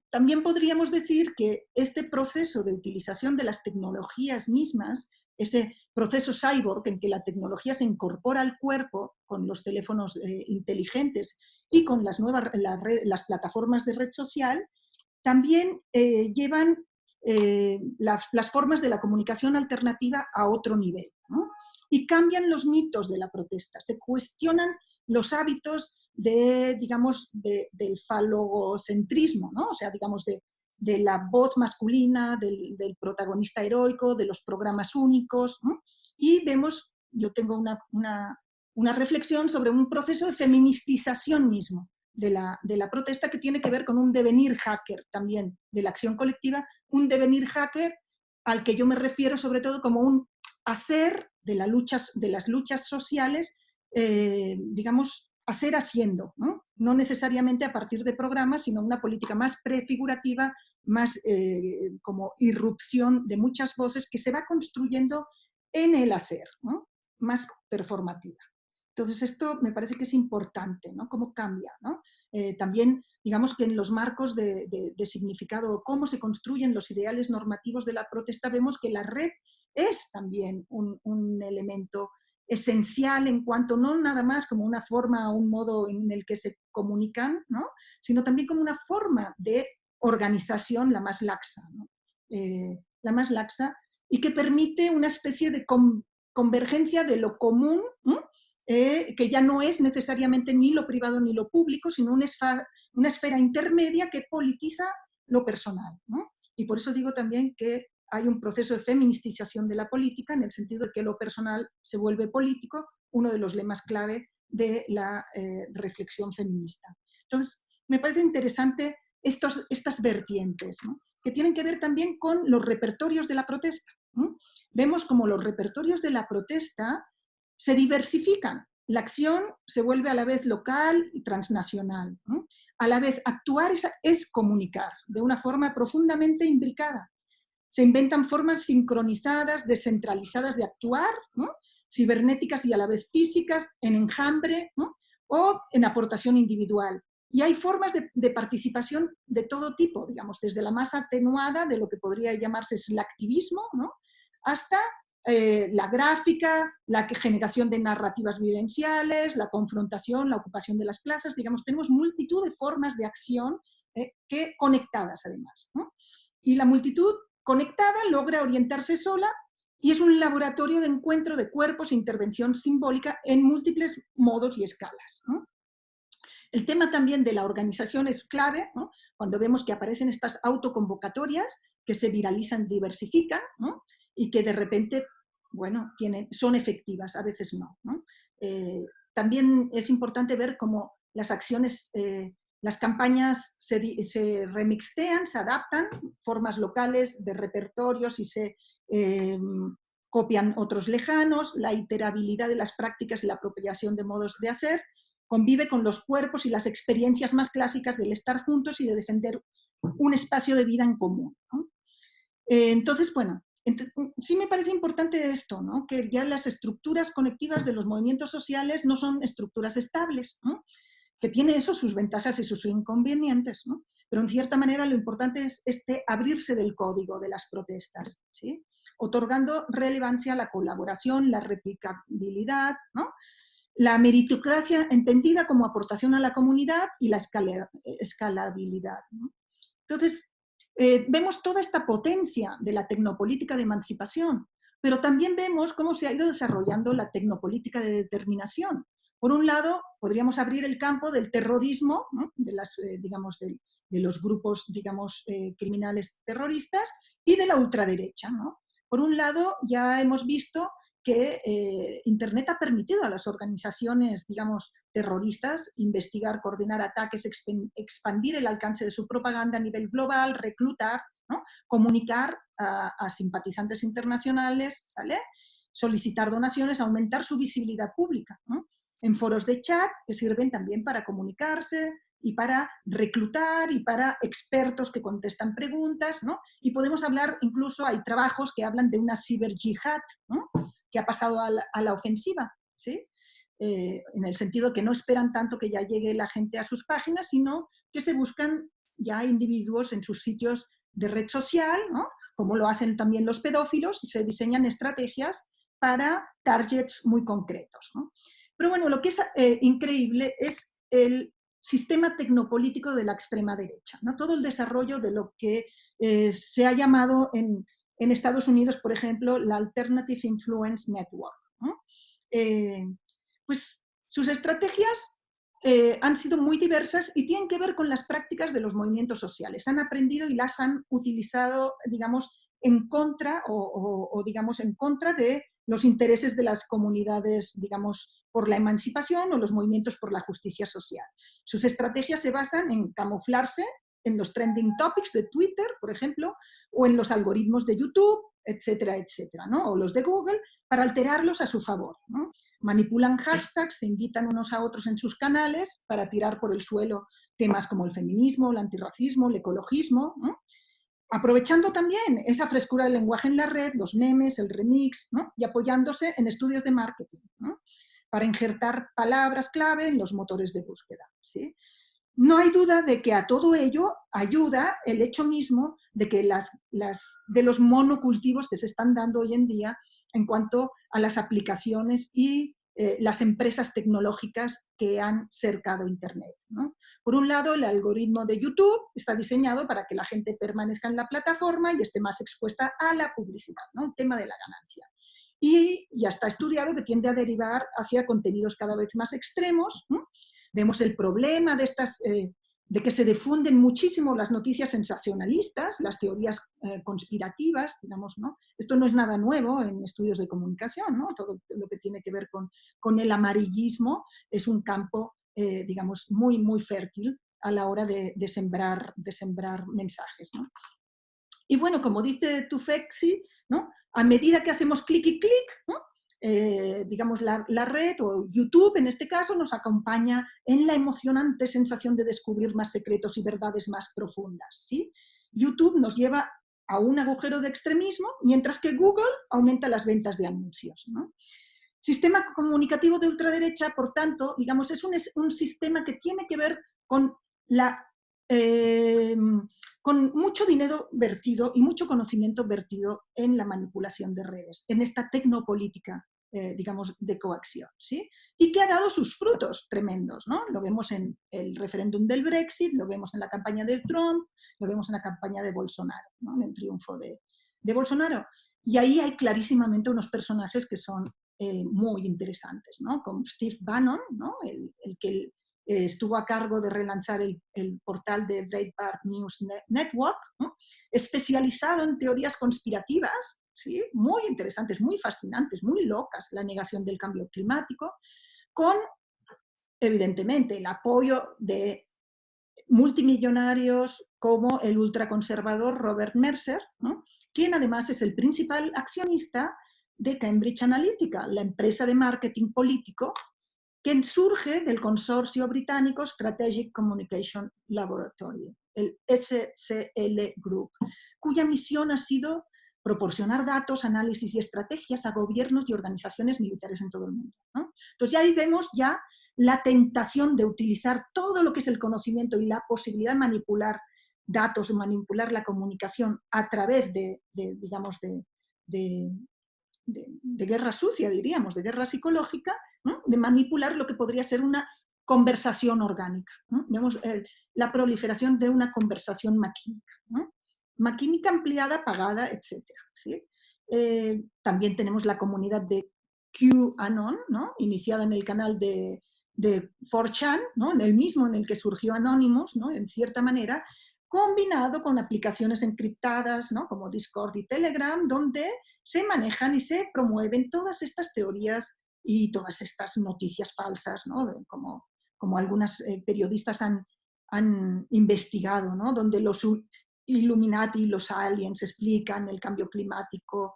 también podríamos decir que este proceso de utilización de las tecnologías mismas, ese proceso cyborg en que la tecnología se incorpora al cuerpo con los teléfonos inteligentes y con las plataformas de red social, también llevan las formas de la comunicación alternativa a otro nivel, ¿no? Y cambian los mitos de la protesta, se cuestionan los hábitos digamos, del falogocentrismo, ¿no? O sea, digamos, de la voz masculina, del protagonista heroico, de los programas únicos, ¿no? Y vemos, yo tengo una reflexión sobre un proceso de feministización mismo de la protesta, que tiene que ver con un devenir hacker también de la acción colectiva, un devenir hacker al que yo me refiero sobre todo como un hacer de las luchas sociales, digamos, hacer haciendo, ¿no? No necesariamente a partir de programas, sino una política más prefigurativa, más como irrupción de muchas voces que se va construyendo en el hacer, ¿no? Más performativa. Entonces esto me parece que es importante, ¿no? Cómo cambia, ¿no? También, digamos que en los marcos de significado, cómo se construyen los ideales normativos de la protesta, vemos que la red es también un elemento esencial en cuanto no nada más como una forma o un modo en el que se comunican, ¿no? Sino también como una forma de organización la más laxa, ¿no? La más laxa, y que permite una especie de convergencia de lo común, ¿no? Que ya no es necesariamente ni lo privado ni lo público, sino una esfera intermedia que politiza lo personal, ¿no? Y por eso digo también que hay un proceso de feministización de la política, en el sentido de que lo personal se vuelve político, uno de los lemas clave de la reflexión feminista. Entonces, me parece interesante estas vertientes, ¿no? Que tienen que ver también con los repertorios de la protesta, ¿no? Vemos como los repertorios de la protesta se diversifican. La acción se vuelve a la vez local y transnacional, ¿no? A la vez, actuar es comunicar de una forma profundamente imbricada. Se inventan formas sincronizadas, descentralizadas de actuar, ¿no? Cibernéticas y a la vez físicas, en enjambre, ¿no? O en aportación individual. Y hay formas de participación de todo tipo, digamos, desde la más atenuada de lo que podría llamarse slacktivismo, ¿no? Hasta la gráfica, la generación de narrativas vivenciales, la confrontación, la ocupación de las plazas, digamos, tenemos multitud de formas de acción que conectadas además, ¿no? Y la multitud conectada logra orientarse sola y es un laboratorio de encuentro de cuerpos e intervención simbólica en múltiples modos y escalas, ¿no? El tema también de la organización es clave, ¿no? Cuando vemos que aparecen estas autoconvocatorias que se viralizan, diversifican, ¿no? Y que de repente, bueno, son efectivas, a veces no, ¿no? También es importante ver cómo las acciones, las campañas se remixtean, se adaptan, formas locales de repertorios y se copian otros lejanos, la iterabilidad de las prácticas y la apropiación de modos de hacer, convive con los cuerpos y las experiencias más clásicas del estar juntos y de defender un espacio de vida en común, ¿no? Entonces, bueno, sí me parece importante esto, ¿no? Que ya las estructuras conectivas de los movimientos sociales no son estructuras estables, ¿no? Que tiene eso sus ventajas y sus inconvenientes, ¿no? Pero en cierta manera lo importante es abrirse del código de las protestas, ¿sí? Otorgando relevancia a la colaboración, la replicabilidad, ¿no? La meritocracia entendida como aportación a la comunidad y la escalabilidad, ¿no? Entonces, vemos toda esta potencia de la tecnopolítica de emancipación, pero también vemos cómo se ha ido desarrollando la tecnopolítica de determinación. Por un lado, podríamos abrir el campo del terrorismo, ¿no? Digamos, de los grupos, digamos, criminales terroristas y de la ultraderecha, ¿no? Por un lado, ya hemos visto que Internet ha permitido a las organizaciones, digamos, terroristas investigar, coordinar ataques, expandir el alcance de su propaganda a nivel global, reclutar, ¿no? Comunicar a simpatizantes internacionales, ¿sale? Solicitar donaciones, aumentar su visibilidad pública, ¿no? En foros de chat que sirven también para comunicarse, y para reclutar y para expertos que contestan preguntas, ¿no? Y podemos hablar, incluso hay trabajos que hablan de una ciberyihad, ¿no? Que ha pasado a la ofensiva, ¿sí? En el sentido que no esperan tanto que ya llegue la gente a sus páginas, sino que se buscan ya individuos en sus sitios de red social, ¿no? Como lo hacen también los pedófilos, y se diseñan estrategias para targets muy concretos, ¿no? Pero bueno, lo que es increíble es el sistema tecnopolítico de la extrema derecha, ¿no? Todo el desarrollo de lo que se ha llamado en Estados Unidos, por ejemplo, la Alternative Influence Network, ¿no? Pues sus estrategias han sido muy diversas y tienen que ver con las prácticas de los movimientos sociales. Han aprendido y las han utilizado, digamos, en contra o digamos, en contra de los intereses de las comunidades, digamos, por la emancipación o los movimientos por la justicia social. Sus estrategias se basan en camuflarse en los trending topics de Twitter, por ejemplo, o en los algoritmos de YouTube, etcétera, etcétera, ¿no? O los de Google, para alterarlos a su favor, ¿no? Manipulan hashtags, se invitan unos a otros en sus canales para tirar por el suelo temas como el feminismo, el antirracismo, el ecologismo, ¿no? Aprovechando también esa frescura del lenguaje en la red, los memes, el remix, ¿no? Y apoyándose en estudios de marketing, ¿no? Para injertar palabras clave en los motores de búsqueda, ¿sí? No hay duda de que a todo ello ayuda el hecho mismo de que de los monocultivos que se están dando hoy en día en cuanto a las aplicaciones y las empresas tecnológicas que han cercado Internet, ¿no? Por un lado, el algoritmo de YouTube está diseñado para que la gente permanezca en la plataforma y esté más expuesta a la publicidad, ¿no? El tema de la ganancia. Y ya está estudiado que tiende a derivar hacia contenidos cada vez más extremos, ¿no? Vemos el problema de de que se difunden muchísimo las noticias sensacionalistas, las teorías conspirativas, digamos, ¿no? Esto no es nada nuevo en estudios de comunicación, ¿no? Todo lo que tiene que ver con el amarillismo es un campo, digamos, muy, muy fértil a la hora de sembrar mensajes, ¿no? Y bueno, como dice Tufekci, ¿no? A medida que hacemos clic y clic, ¿no? Digamos, la red o YouTube en este caso nos acompaña en la emocionante sensación de descubrir más secretos y verdades más profundas, ¿sí? YouTube nos lleva a un agujero de extremismo, mientras que Google aumenta las ventas de anuncios, ¿no? Sistema comunicativo de ultraderecha, por tanto, digamos, es un sistema que tiene que ver con con mucho dinero vertido y mucho conocimiento vertido en la manipulación de redes, en esta tecnopolítica, digamos, de coacción, ¿sí? Y que ha dado sus frutos tremendos, ¿no? Lo vemos en el referéndum del Brexit, lo vemos en la campaña de Trump, lo vemos en la campaña de Bolsonaro, ¿no? En el triunfo de Bolsonaro. Y ahí hay clarísimamente unos personajes que son muy interesantes, ¿no? Como Steve Bannon, ¿no? El que estuvo a cargo de relanzar el portal de Breitbart News Network, ¿no? Especializado en teorías conspirativas, ¿sí? Muy interesantes, muy fascinantes, muy locas, la negación del cambio climático, con, evidentemente, el apoyo de multimillonarios como el ultraconservador Robert Mercer, ¿no? Quien además es el principal accionista de Cambridge Analytica, la empresa de marketing político que surge del consorcio británico Strategic Communication Laboratory, el SCL Group, cuya misión ha sido proporcionar datos, análisis y estrategias a gobiernos y organizaciones militares en todo el mundo, ¿no? Entonces ya ahí vemos ya la tentación de utilizar todo lo que es el conocimiento y la posibilidad de manipular datos, de manipular la comunicación a través digamos, de guerra sucia, diríamos, de guerra psicológica, ¿no? De manipular lo que podría ser una conversación orgánica, ¿no? Vemos la proliferación de una conversación maquínica, ¿no? Maquínica ampliada, pagada, etc. ¿Sí? También tenemos la comunidad de QAnon, ¿no? Iniciada en el canal de 4chan, ¿no? En el mismo en el que surgió Anonymous, ¿no? En cierta manera, combinado con aplicaciones encriptadas, ¿no? Como Discord y Telegram, donde se manejan y se promueven todas estas teorías y todas estas noticias falsas, ¿no? Como algunas periodistas han investigado, ¿no? Donde los Illuminati y los aliens explican el cambio climático,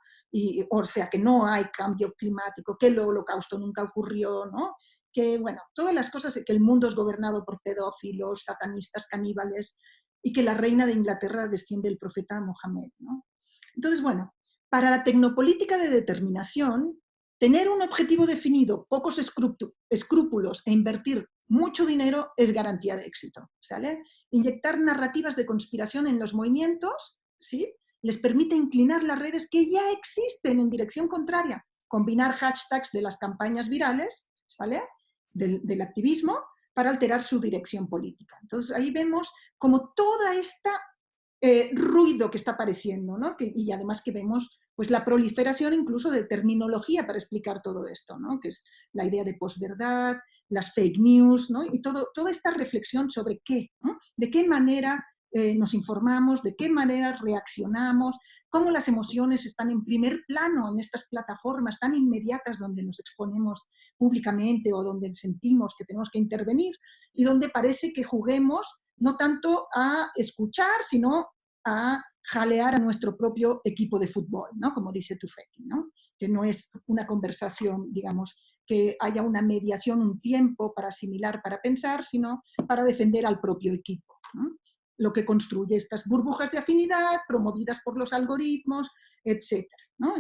o sea, que no hay cambio climático, que el holocausto nunca ocurrió, ¿no? que, bueno, todas las cosas, que el mundo es gobernado por pedófilos, satanistas, caníbales, y que la reina de Inglaterra desciende del profeta Mohammed, ¿no? Entonces, bueno, para la tecnopolítica de determinación, tener un objetivo definido, pocos escrúpulos e invertir mucho dinero es garantía de éxito, ¿sale? Inyectar narrativas de conspiración en los movimientos, ¿sí?, les permite inclinar las redes que ya existen en dirección contraria, combinar hashtags de las campañas virales, ¿sale?, del activismo, para alterar su dirección política. Entonces ahí vemos como toda esta ruido que está apareciendo, ¿no? Y además que vemos pues, la proliferación incluso de terminología para explicar todo esto, ¿no? Que es la idea de posverdad, las fake news, ¿no? Y toda esta reflexión sobre qué, ¿no? De qué manera nos informamos, de qué manera reaccionamos, cómo las emociones están en primer plano en estas plataformas tan inmediatas donde nos exponemos públicamente o donde sentimos que tenemos que intervenir y donde parece que juguemos no tanto a escuchar, sino a jalear a nuestro propio equipo de fútbol, ¿no? Como dice Tufekci, ¿no? Que no es una conversación, digamos, que haya una mediación, un tiempo para asimilar, para pensar, sino para defender al propio equipo, ¿no? Lo que construye estas burbujas de afinidad promovidas por los algoritmos, etcétera, ¿no?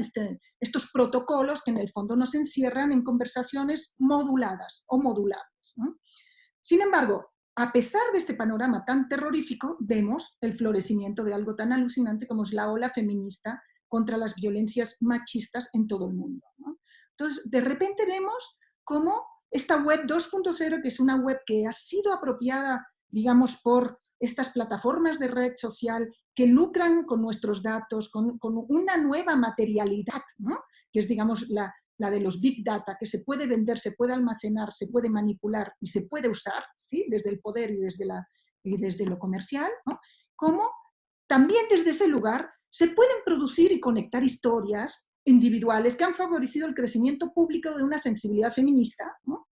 Estos protocolos que en el fondo nos encierran en conversaciones moduladas o modulables, ¿no? Sin embargo, a pesar de este panorama tan terrorífico, vemos el florecimiento de algo tan alucinante como es la ola feminista contra las violencias machistas en todo el mundo, ¿no? Entonces, de repente vemos cómo esta web 2.0, que es una web que ha sido apropiada, digamos, por estas plataformas de red social que lucran con nuestros datos, con una nueva materialidad, ¿no? Que es, digamos, la de los big data, que se puede vender, se puede almacenar, se puede manipular y se puede usar, ¿sí?, desde el poder y desde lo comercial, ¿no? Como también desde ese lugar se pueden producir y conectar historias individuales que han favorecido el crecimiento público de una sensibilidad feminista, ¿no?,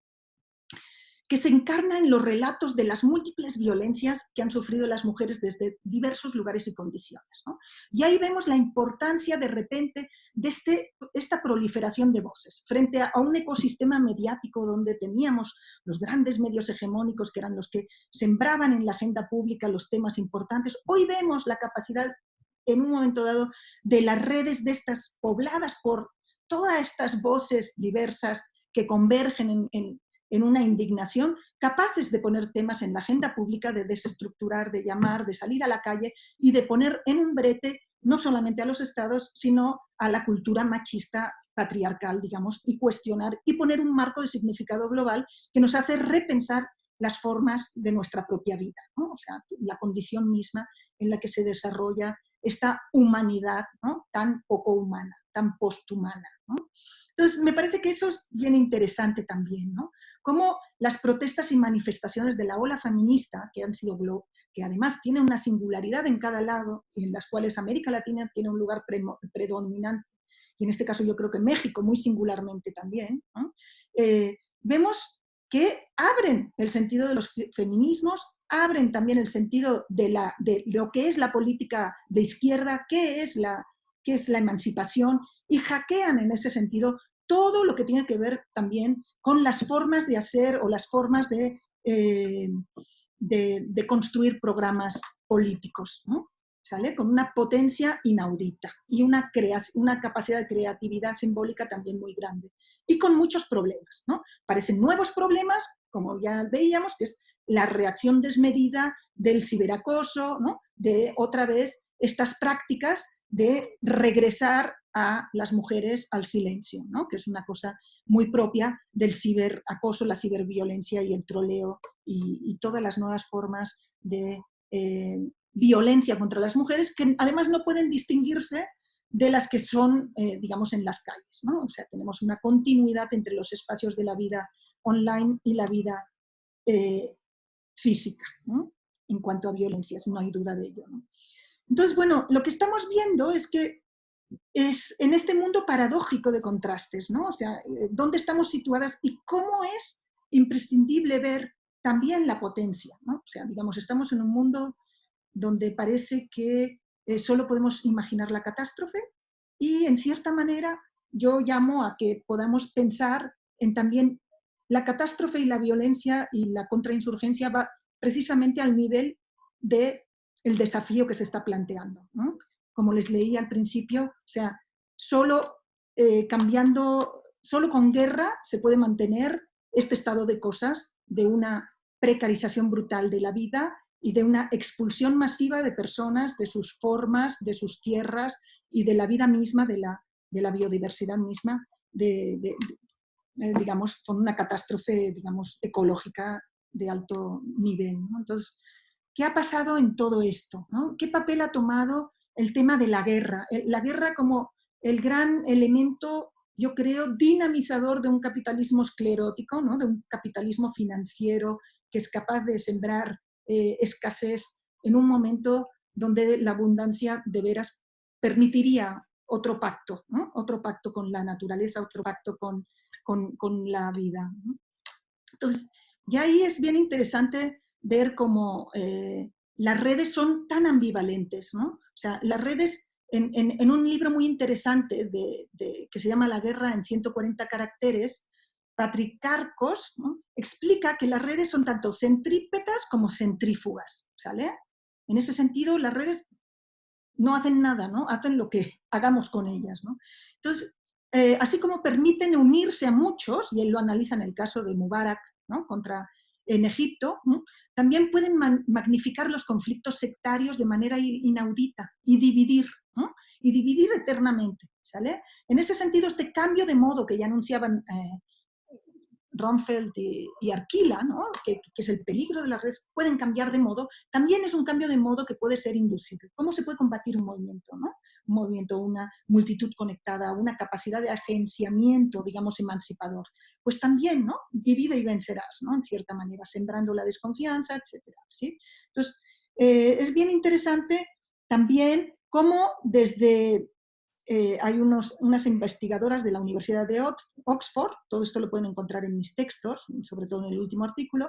que se encarna en los relatos de las múltiples violencias que han sufrido las mujeres desde diversos lugares y condiciones, ¿no? Y ahí vemos la importancia de repente de esta proliferación de voces frente a un ecosistema mediático donde teníamos los grandes medios hegemónicos que eran los que sembraban en la agenda pública los temas importantes. Hoy vemos la capacidad en un momento dado de las redes de estas pobladas por todas estas voces diversas que convergen en una indignación, capaces de poner temas en la agenda pública, de desestructurar, de llamar, de salir a la calle y de poner en un brete no solamente a los estados, sino a la cultura machista patriarcal, digamos, y cuestionar y poner un marco de significado global que nos hace repensar las formas de nuestra propia vida, ¿no? O sea, la condición misma en la que se desarrolla esta humanidad, ¿no?, tan poco humana, tan posthumana, ¿no? Entonces, me parece que eso es bien interesante también, ¿no? Cómo las protestas y manifestaciones de la ola feminista, que han sido que además tienen una singularidad en cada lado, y en las cuales América Latina tiene un lugar predominante, y en este caso yo creo que México muy singularmente también, ¿no? Vemos que abren el sentido de los feminismos, abren también el sentido de lo que es la política de izquierda, qué es la emancipación, y hackean en ese sentido todo lo que tiene que ver también con las formas de hacer o las formas de construir programas políticos, ¿no? ¿Sale? Con una potencia inaudita y una capacidad de creatividad simbólica también muy grande. Y con muchos problemas, ¿no? Parecen nuevos problemas, como ya veíamos, que es la reacción desmedida del ciberacoso, ¿no?, de otra vez estas prácticas de regresar a las mujeres al silencio, ¿no?, que es una cosa muy propia del ciberacoso, la ciberviolencia y el troleo y todas las nuevas formas de violencia contra las mujeres que además no pueden distinguirse de las que son, digamos, en las calles, ¿no? O sea, tenemos una continuidad entre los espacios de la vida online y la vida física, ¿no?, en cuanto a violencias, no hay duda de ello, ¿no? Entonces, bueno, lo que estamos viendo es que es en este mundo paradójico de contrastes, ¿no? O sea, dónde estamos situadas y cómo es imprescindible ver también la potencia, ¿no? O sea, digamos, estamos en un mundo donde parece que solo podemos imaginar la catástrofe y, en cierta manera, yo llamo a que podamos pensar en también la catástrofe y la violencia y la contrainsurgencia va precisamente al nivel del desafío que se está planteando, ¿no? Como les leí al principio, o sea, solo con guerra se puede mantener este estado de cosas, de una precarización brutal de la vida y de una expulsión masiva de personas, de sus formas, de sus tierras y de la vida misma, de la biodiversidad misma, digamos, con una catástrofe, digamos, ecológica de alto nivel, ¿no? Entonces, ¿qué ha pasado en todo esto, ¿no? ¿Qué papel ha tomado el tema de la guerra? La guerra como el gran elemento, yo creo, dinamizador de un capitalismo esclerótico, ¿no? De un capitalismo financiero que es capaz de sembrar escasez en un momento donde la abundancia de veras permitiría otro pacto, ¿no? Otro pacto con la naturaleza, otro pacto con la vida, ¿no? Entonces, ya ahí es bien interesante ver cómo las redes son tan ambivalentes, ¿no? O sea, las redes, en un libro muy interesante que se llama La guerra en 140 caracteres, Patrick Carcos, ¿no?, explica que las redes son tanto centrípetas como centrífugas, ¿sale? En ese sentido, las redes no hacen nada, ¿no? Hacen lo que hagamos con ellas, ¿no? Entonces, así como permiten unirse a muchos, y él lo analiza en el caso de Mubarak, ¿no?, en Egipto, ¿no?, también pueden magnificar los conflictos sectarios de manera inaudita y dividir, ¿no?, y dividir eternamente, ¿sale? En ese sentido, este cambio de modo que ya anunciaban Rumfeld y Arquila, ¿no?, que es el peligro de las redes, pueden cambiar de modo, también es un cambio de modo que puede ser inducido. ¿Cómo se puede combatir un movimiento, ¿no? Un movimiento, una multitud conectada, una capacidad de agenciamiento, digamos, emancipador? Pues también, ¿no?, divide y vencerás, ¿no?, en cierta manera, sembrando la desconfianza, etc., ¿sí? Entonces, es bien interesante también cómo desde... hay unas investigadoras de la Universidad de Oxford, todo esto lo pueden encontrar en mis textos, sobre todo en el último artículo,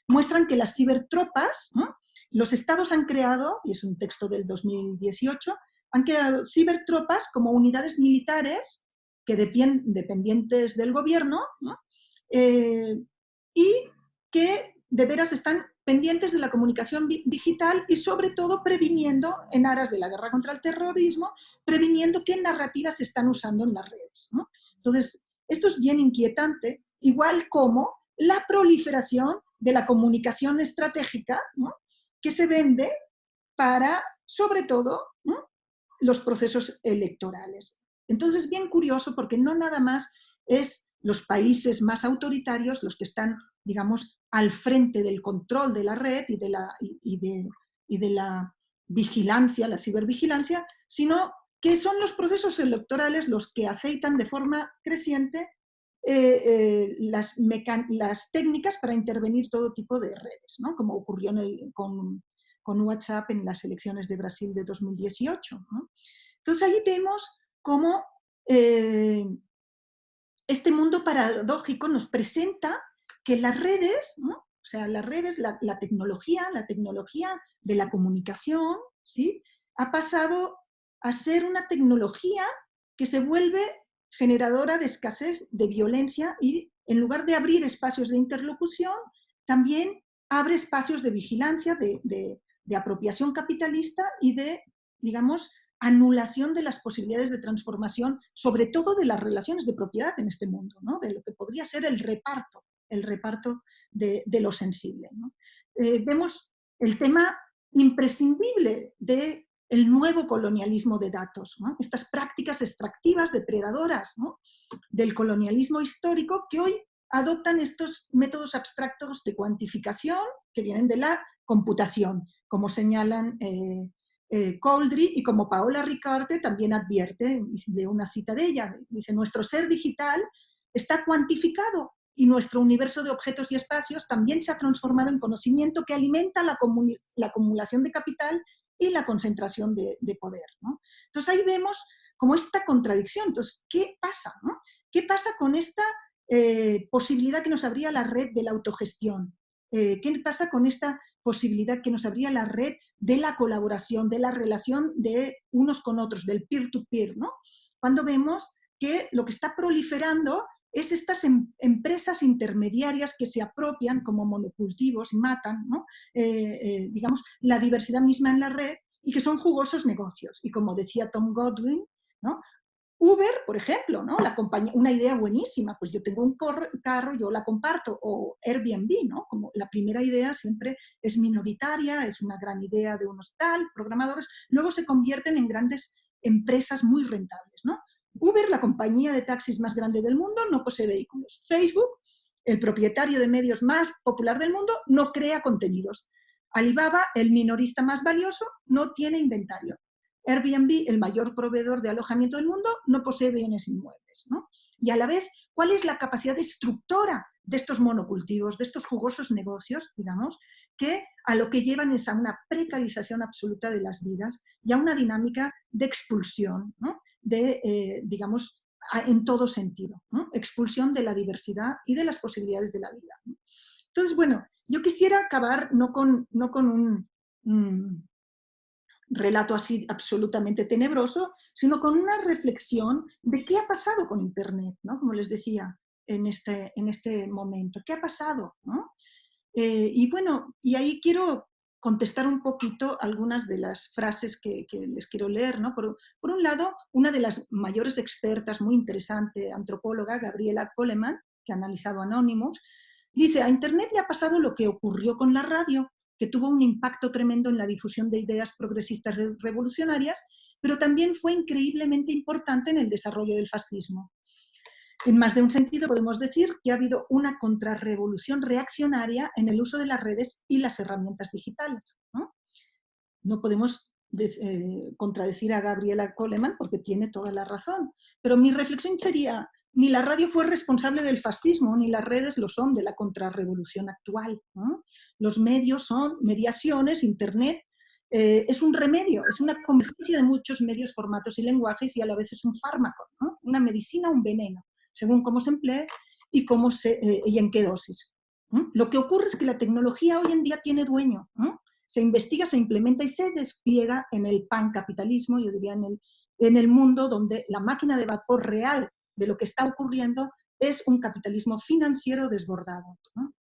muestran que las cibertropas, ¿no?, los estados han creado, y es un texto del 2018, han creado cibertropas como unidades militares que dependientes del gobierno, ¿no?, y que de veras están pendientes de la comunicación digital y sobre todo previniendo, en aras de la guerra contra el terrorismo, previniendo qué narrativas se están usando en las redes, ¿no? Entonces, esto es bien inquietante, igual como la proliferación de la comunicación estratégica, ¿no?, que se vende para, sobre todo, ¿no?, los procesos electorales. Entonces, bien curioso, porque no nada más es los países más autoritarios los que están, digamos, al frente del control de la red y de la vigilancia, la cibervigilancia, sino que son los procesos electorales los que aceitan de forma creciente las técnicas para intervenir todo tipo de redes, ¿no?, como ocurrió con WhatsApp en las elecciones de Brasil de 2018, ¿no? Entonces, ahí vemos cómo este mundo paradójico nos presenta que las redes, ¿no?, o sea, las redes, la tecnología de la comunicación, ¿sí?, ha pasado a ser una tecnología que se vuelve generadora de escasez, de violencia, y en lugar de abrir espacios de interlocución, también abre espacios de vigilancia, de apropiación capitalista y de, digamos, anulación de las posibilidades de transformación, sobre todo de las relaciones de propiedad en este mundo, ¿no?, de lo que podría ser el reparto de lo sensible, ¿no? Vemos el tema imprescindible del nuevo colonialismo de datos, ¿no?, estas prácticas extractivas, depredadoras, ¿no?, del colonialismo histórico, que hoy adoptan estos métodos abstractos de cuantificación que vienen de la computación, como señalan Couldry, y como Paola Ricarte también advierte, y leo una cita de ella, dice: nuestro ser digital está cuantificado y nuestro universo de objetos y espacios también se ha transformado en conocimiento que alimenta la acumulación de capital y la concentración de poder, ¿no? Entonces ahí vemos como esta contradicción. Entonces, ¿qué pasa, no? ¿Qué pasa con esta posibilidad que nos abría la red de la autogestión? ¿Qué pasa con esta posibilidad que nos abría la red de la colaboración, de la relación de unos con otros, del peer-to-peer, ¿no? Cuando vemos que lo que está proliferando es estas empresas intermediarias que se apropian como monocultivos y matan, ¿no? Digamos, la diversidad misma en la red y que son jugosos negocios. Y como decía Tom Godwin, ¿no? Uber, por ejemplo, ¿no? La compañía, una idea buenísima, pues yo tengo un carro, yo la comparto, o Airbnb, ¿no? Como la primera idea siempre es minoritaria, es una gran idea de unos programadores, luego se convierten en grandes empresas muy rentables, ¿no? Uber, la compañía de taxis más grande del mundo, no posee vehículos. Facebook, el propietario de medios más popular del mundo, no crea contenidos. Alibaba, el minorista más valioso, no tiene inventario. Airbnb, el mayor proveedor de alojamiento del mundo, no posee bienes inmuebles, ¿no? Y a la vez, ¿cuál es la capacidad destructora de estos monocultivos, de estos jugosos negocios, digamos, que a lo que llevan es a una precarización absoluta de las vidas y a una dinámica de expulsión, ¿no? Digamos, en todo sentido, ¿no? Expulsión de la diversidad y de las posibilidades de la vida, ¿no? Entonces, bueno, yo quisiera acabar no con un relato así absolutamente tenebroso, sino con una reflexión de qué ha pasado con Internet, ¿no? Como les decía en este momento, ¿qué ha pasado, ¿no? Y bueno, y ahí quiero contestar un poquito algunas de las frases que les quiero leer, ¿no? Por un lado, una de las mayores expertas, muy interesante, antropóloga, Gabriela Coleman, que ha analizado Anonymous, dice, a Internet le ha pasado lo que ocurrió con la radio, que tuvo un impacto tremendo en la difusión de ideas progresistas revolucionarias, pero también fue increíblemente importante en el desarrollo del fascismo. En más de un sentido podemos decir que ha habido una contrarrevolución reaccionaria en el uso de las redes y las herramientas digitales, ¿no? No podemos contradecir a Gabriela Coleman porque tiene toda la razón, pero mi reflexión sería, ni la radio fue responsable del fascismo, ni las redes lo son de la contrarrevolución actual, ¿no? Los medios son mediaciones, Internet es un remedio, es una convergencia de muchos medios, formatos y lenguajes y a la vez es un fármaco, ¿no? Una medicina, un veneno, según cómo se emplee y, y en qué dosis. Lo que ocurre es que la tecnología hoy en día tiene dueño, se investiga, se implementa y se despliega en el pancapitalismo, yo diría en el mundo donde la máquina de vapor real de lo que está ocurriendo es un capitalismo financiero desbordado, ¿no?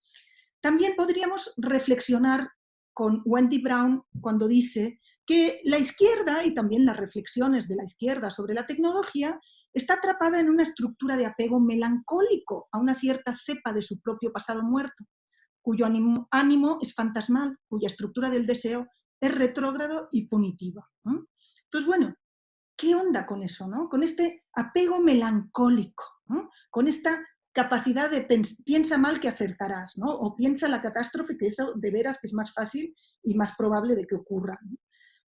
También podríamos reflexionar con Wendy Brown cuando dice que la izquierda y también las reflexiones de la izquierda sobre la tecnología está atrapada en una estructura de apego melancólico a una cierta cepa de su propio pasado muerto, cuyo ánimo es fantasmal, cuya estructura del deseo es retrógrado y punitivo, ¿no? Entonces, bueno, ¿qué onda con eso, no? Con este apego melancólico, ¿no? Con esta capacidad de piensa mal que acertarás, ¿no? O piensa la catástrofe, que eso de veras que es más fácil y más probable de que ocurra, ¿no?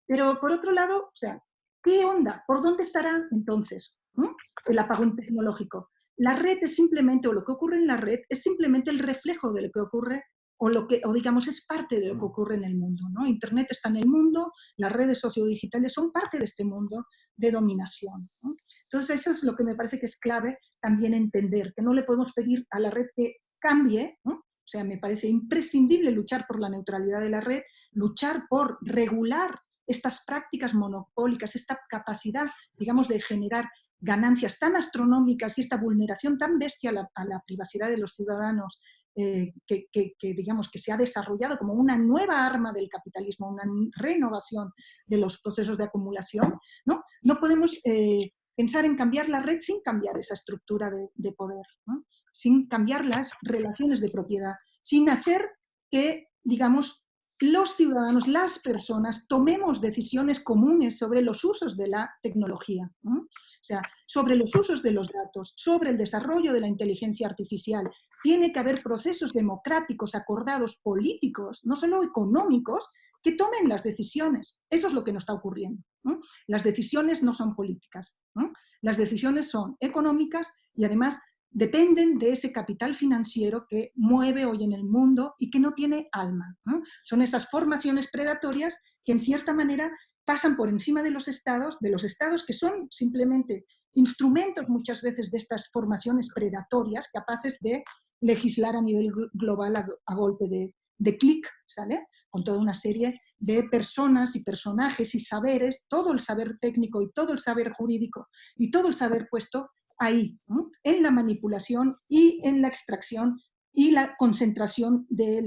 Pero por otro lado, o sea, ¿qué onda? ¿Por dónde estará entonces, ¿no? El apagón tecnológico? La red es simplemente, o lo que ocurre en la red, es simplemente el reflejo de lo que ocurre, o digamos, es parte de lo que ocurre en el mundo, ¿no? Internet está en el mundo, las redes sociodigitales son parte de este mundo de dominación, ¿no? Entonces, eso es lo que me parece que es clave también entender, que no le podemos pedir a la red que cambie, ¿no? O sea, me parece imprescindible luchar por la neutralidad de la red, luchar por regular estas prácticas monopólicas, esta capacidad, digamos, de generar ganancias tan astronómicas y esta vulneración tan bestia a la privacidad de los ciudadanos, digamos, que se ha desarrollado como una nueva arma del capitalismo, una renovación de los procesos de acumulación, ¿no? No podemos pensar en cambiar la red sin cambiar esa estructura de poder, ¿no? Sin cambiar las relaciones de propiedad, sin hacer que, digamos, los ciudadanos, las personas, tomemos decisiones comunes sobre los usos de la tecnología, ¿no? O sea, sobre los usos de los datos, sobre el desarrollo de la inteligencia artificial. Tiene que haber procesos democráticos, acordados, políticos, no solo económicos, que tomen las decisiones. Eso es lo que nos está ocurriendo, ¿no? Las decisiones no son políticas, ¿no? Las decisiones son económicas y además dependen de ese capital financiero que mueve hoy en el mundo y que no tiene alma, ¿no? Son esas formaciones predatorias que en cierta manera pasan por encima de los estados que son simplemente instrumentos muchas veces de estas formaciones predatorias capaces de legislar a nivel global a golpe de clic, ¿sale? Con toda una serie de personas y personajes y saberes, todo el saber técnico y todo el saber jurídico y todo el saber puesto ahí, ¿no? En la manipulación y en la extracción y la concentración de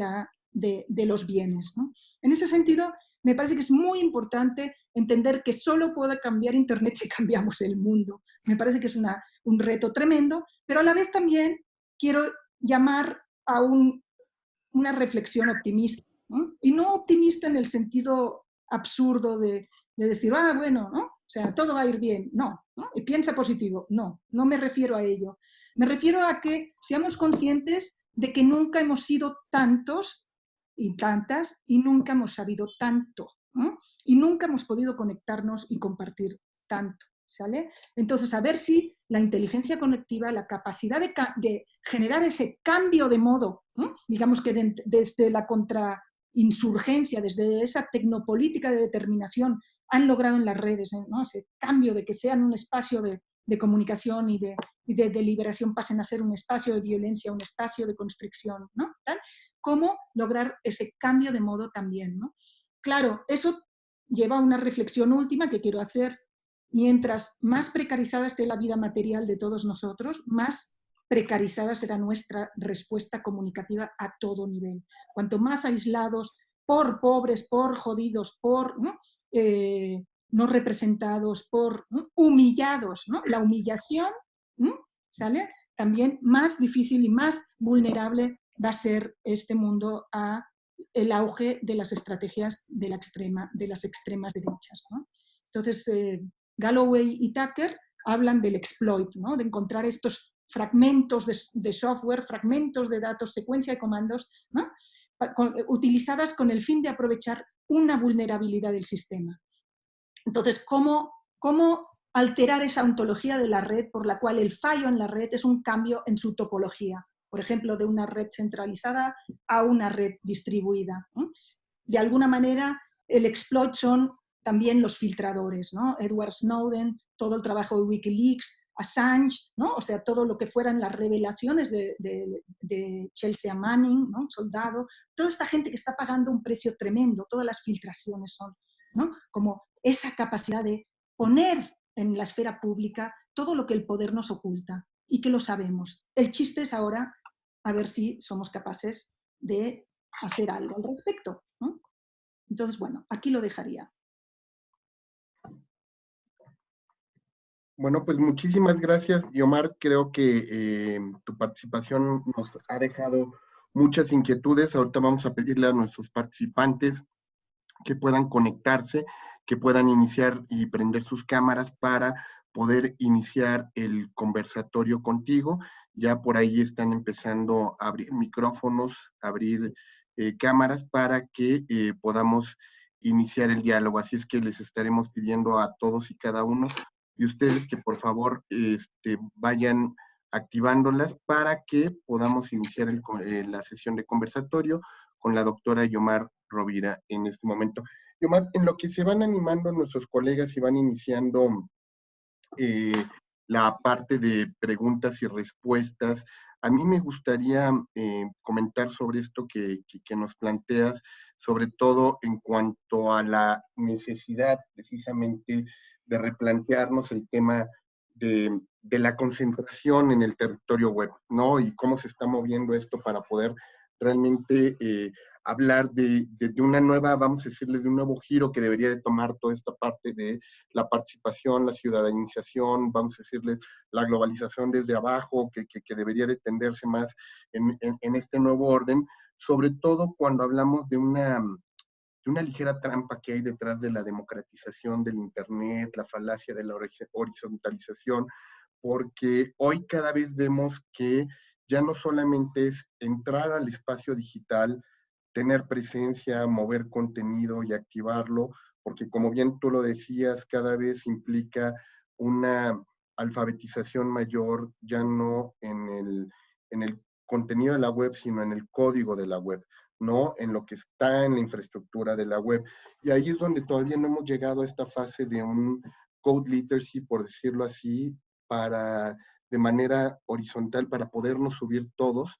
los bienes, ¿no? En ese sentido, me parece que es muy importante entender que solo puede cambiar Internet si cambiamos el mundo. Me parece que es un reto tremendo, pero a la vez también quiero llamar a una reflexión optimista, ¿no? Y no optimista en el sentido absurdo de decir, bueno, ¿no? O sea, todo va a ir bien. No, ¿no? Y piensa positivo. No, no me refiero a ello. Me refiero a que seamos conscientes de que nunca hemos sido tantos y tantas y nunca hemos sabido tanto, ¿no? Y nunca hemos podido conectarnos y compartir tanto, ¿sale? Entonces, a ver si la inteligencia conectiva, la capacidad de generar ese cambio de modo, ¿no? Digamos que desde la contrainsurgencia, desde esa tecnopolítica de determinación, han logrado en las redes, ¿no? Ese cambio de que sean un espacio de comunicación y de deliberación pasen a ser un espacio de violencia, un espacio de constricción, ¿no? ¿Tal? ¿Cómo lograr ese cambio de modo también, ¿no? Claro, eso lleva a una reflexión última que quiero hacer. Mientras más precarizada esté la vida material de todos nosotros, más precarizada será nuestra respuesta comunicativa a todo nivel. Cuanto más aislados, por pobres, por jodidos, por no representados, por humillados, ¿no? La humillación, ¿sale? También más difícil y más vulnerable va a ser este mundo a el auge de las estrategias de las extremas derechas, ¿no? Entonces, Galloway y Tucker hablan del exploit, ¿no? De encontrar estos fragmentos de software, fragmentos de datos, secuencia de comandos, ¿no? Utilizadas con el fin de aprovechar una vulnerabilidad del sistema. Entonces, ¿cómo alterar esa ontología de la red por la cual el fallo en la red es un cambio en su topología? Por ejemplo, de una red centralizada a una red distribuida, ¿no? De alguna manera, el exploit son también los filtradores, ¿no? Edward Snowden, todo el trabajo de Wikileaks, Assange, ¿no? O sea, todo lo que fueran las revelaciones de Chelsea Manning, ¿no? Soldado, toda esta gente que está pagando un precio tremendo, todas las filtraciones son, ¿no? Como esa capacidad de poner en la esfera pública todo lo que el poder nos oculta y que lo sabemos. El chiste es ahora a ver si somos capaces de hacer algo al respecto, ¿no? Entonces, bueno, aquí lo dejaría. Bueno, pues muchísimas gracias, Yomar. Creo que tu participación nos ha dejado muchas inquietudes. Ahorita vamos a pedirle a nuestros participantes que puedan conectarse, que puedan iniciar y prender sus cámaras para poder iniciar el conversatorio contigo. Ya por ahí están empezando a abrir micrófonos, abrir cámaras para que podamos iniciar el diálogo. Así es que les estaremos pidiendo a todos y cada uno de ustedes que por favor vayan activándolas para que podamos iniciar la sesión de conversatorio con la doctora Yomar Rovira en este momento. Yomar, en lo que se van animando nuestros colegas y van iniciando la parte de preguntas y respuestas, a mí me gustaría comentar sobre esto que nos planteas, sobre todo en cuanto a la necesidad precisamente de replantearnos el tema de la concentración en el territorio web, ¿no? Y cómo se está moviendo esto para poder realmente hablar de una nueva, vamos a decirle, de un nuevo giro que debería de tomar toda esta parte de la participación, la ciudadanización, vamos a decirle, la globalización desde abajo, que debería de tenderse más en este nuevo orden, sobre todo cuando hablamos de una ligera trampa que hay detrás de la democratización del Internet, la falacia de la horizontalización, porque hoy cada vez vemos que ya no solamente es entrar al espacio digital, tener presencia, mover contenido y activarlo, porque como bien tú lo decías, cada vez implica una alfabetización mayor, ya no en el contenido de la web, sino en el código de la web, ¿no? En lo que está en la infraestructura de la web. Y ahí es donde todavía no hemos llegado a esta fase de un code literacy, por decirlo así, de manera horizontal, para podernos subir todos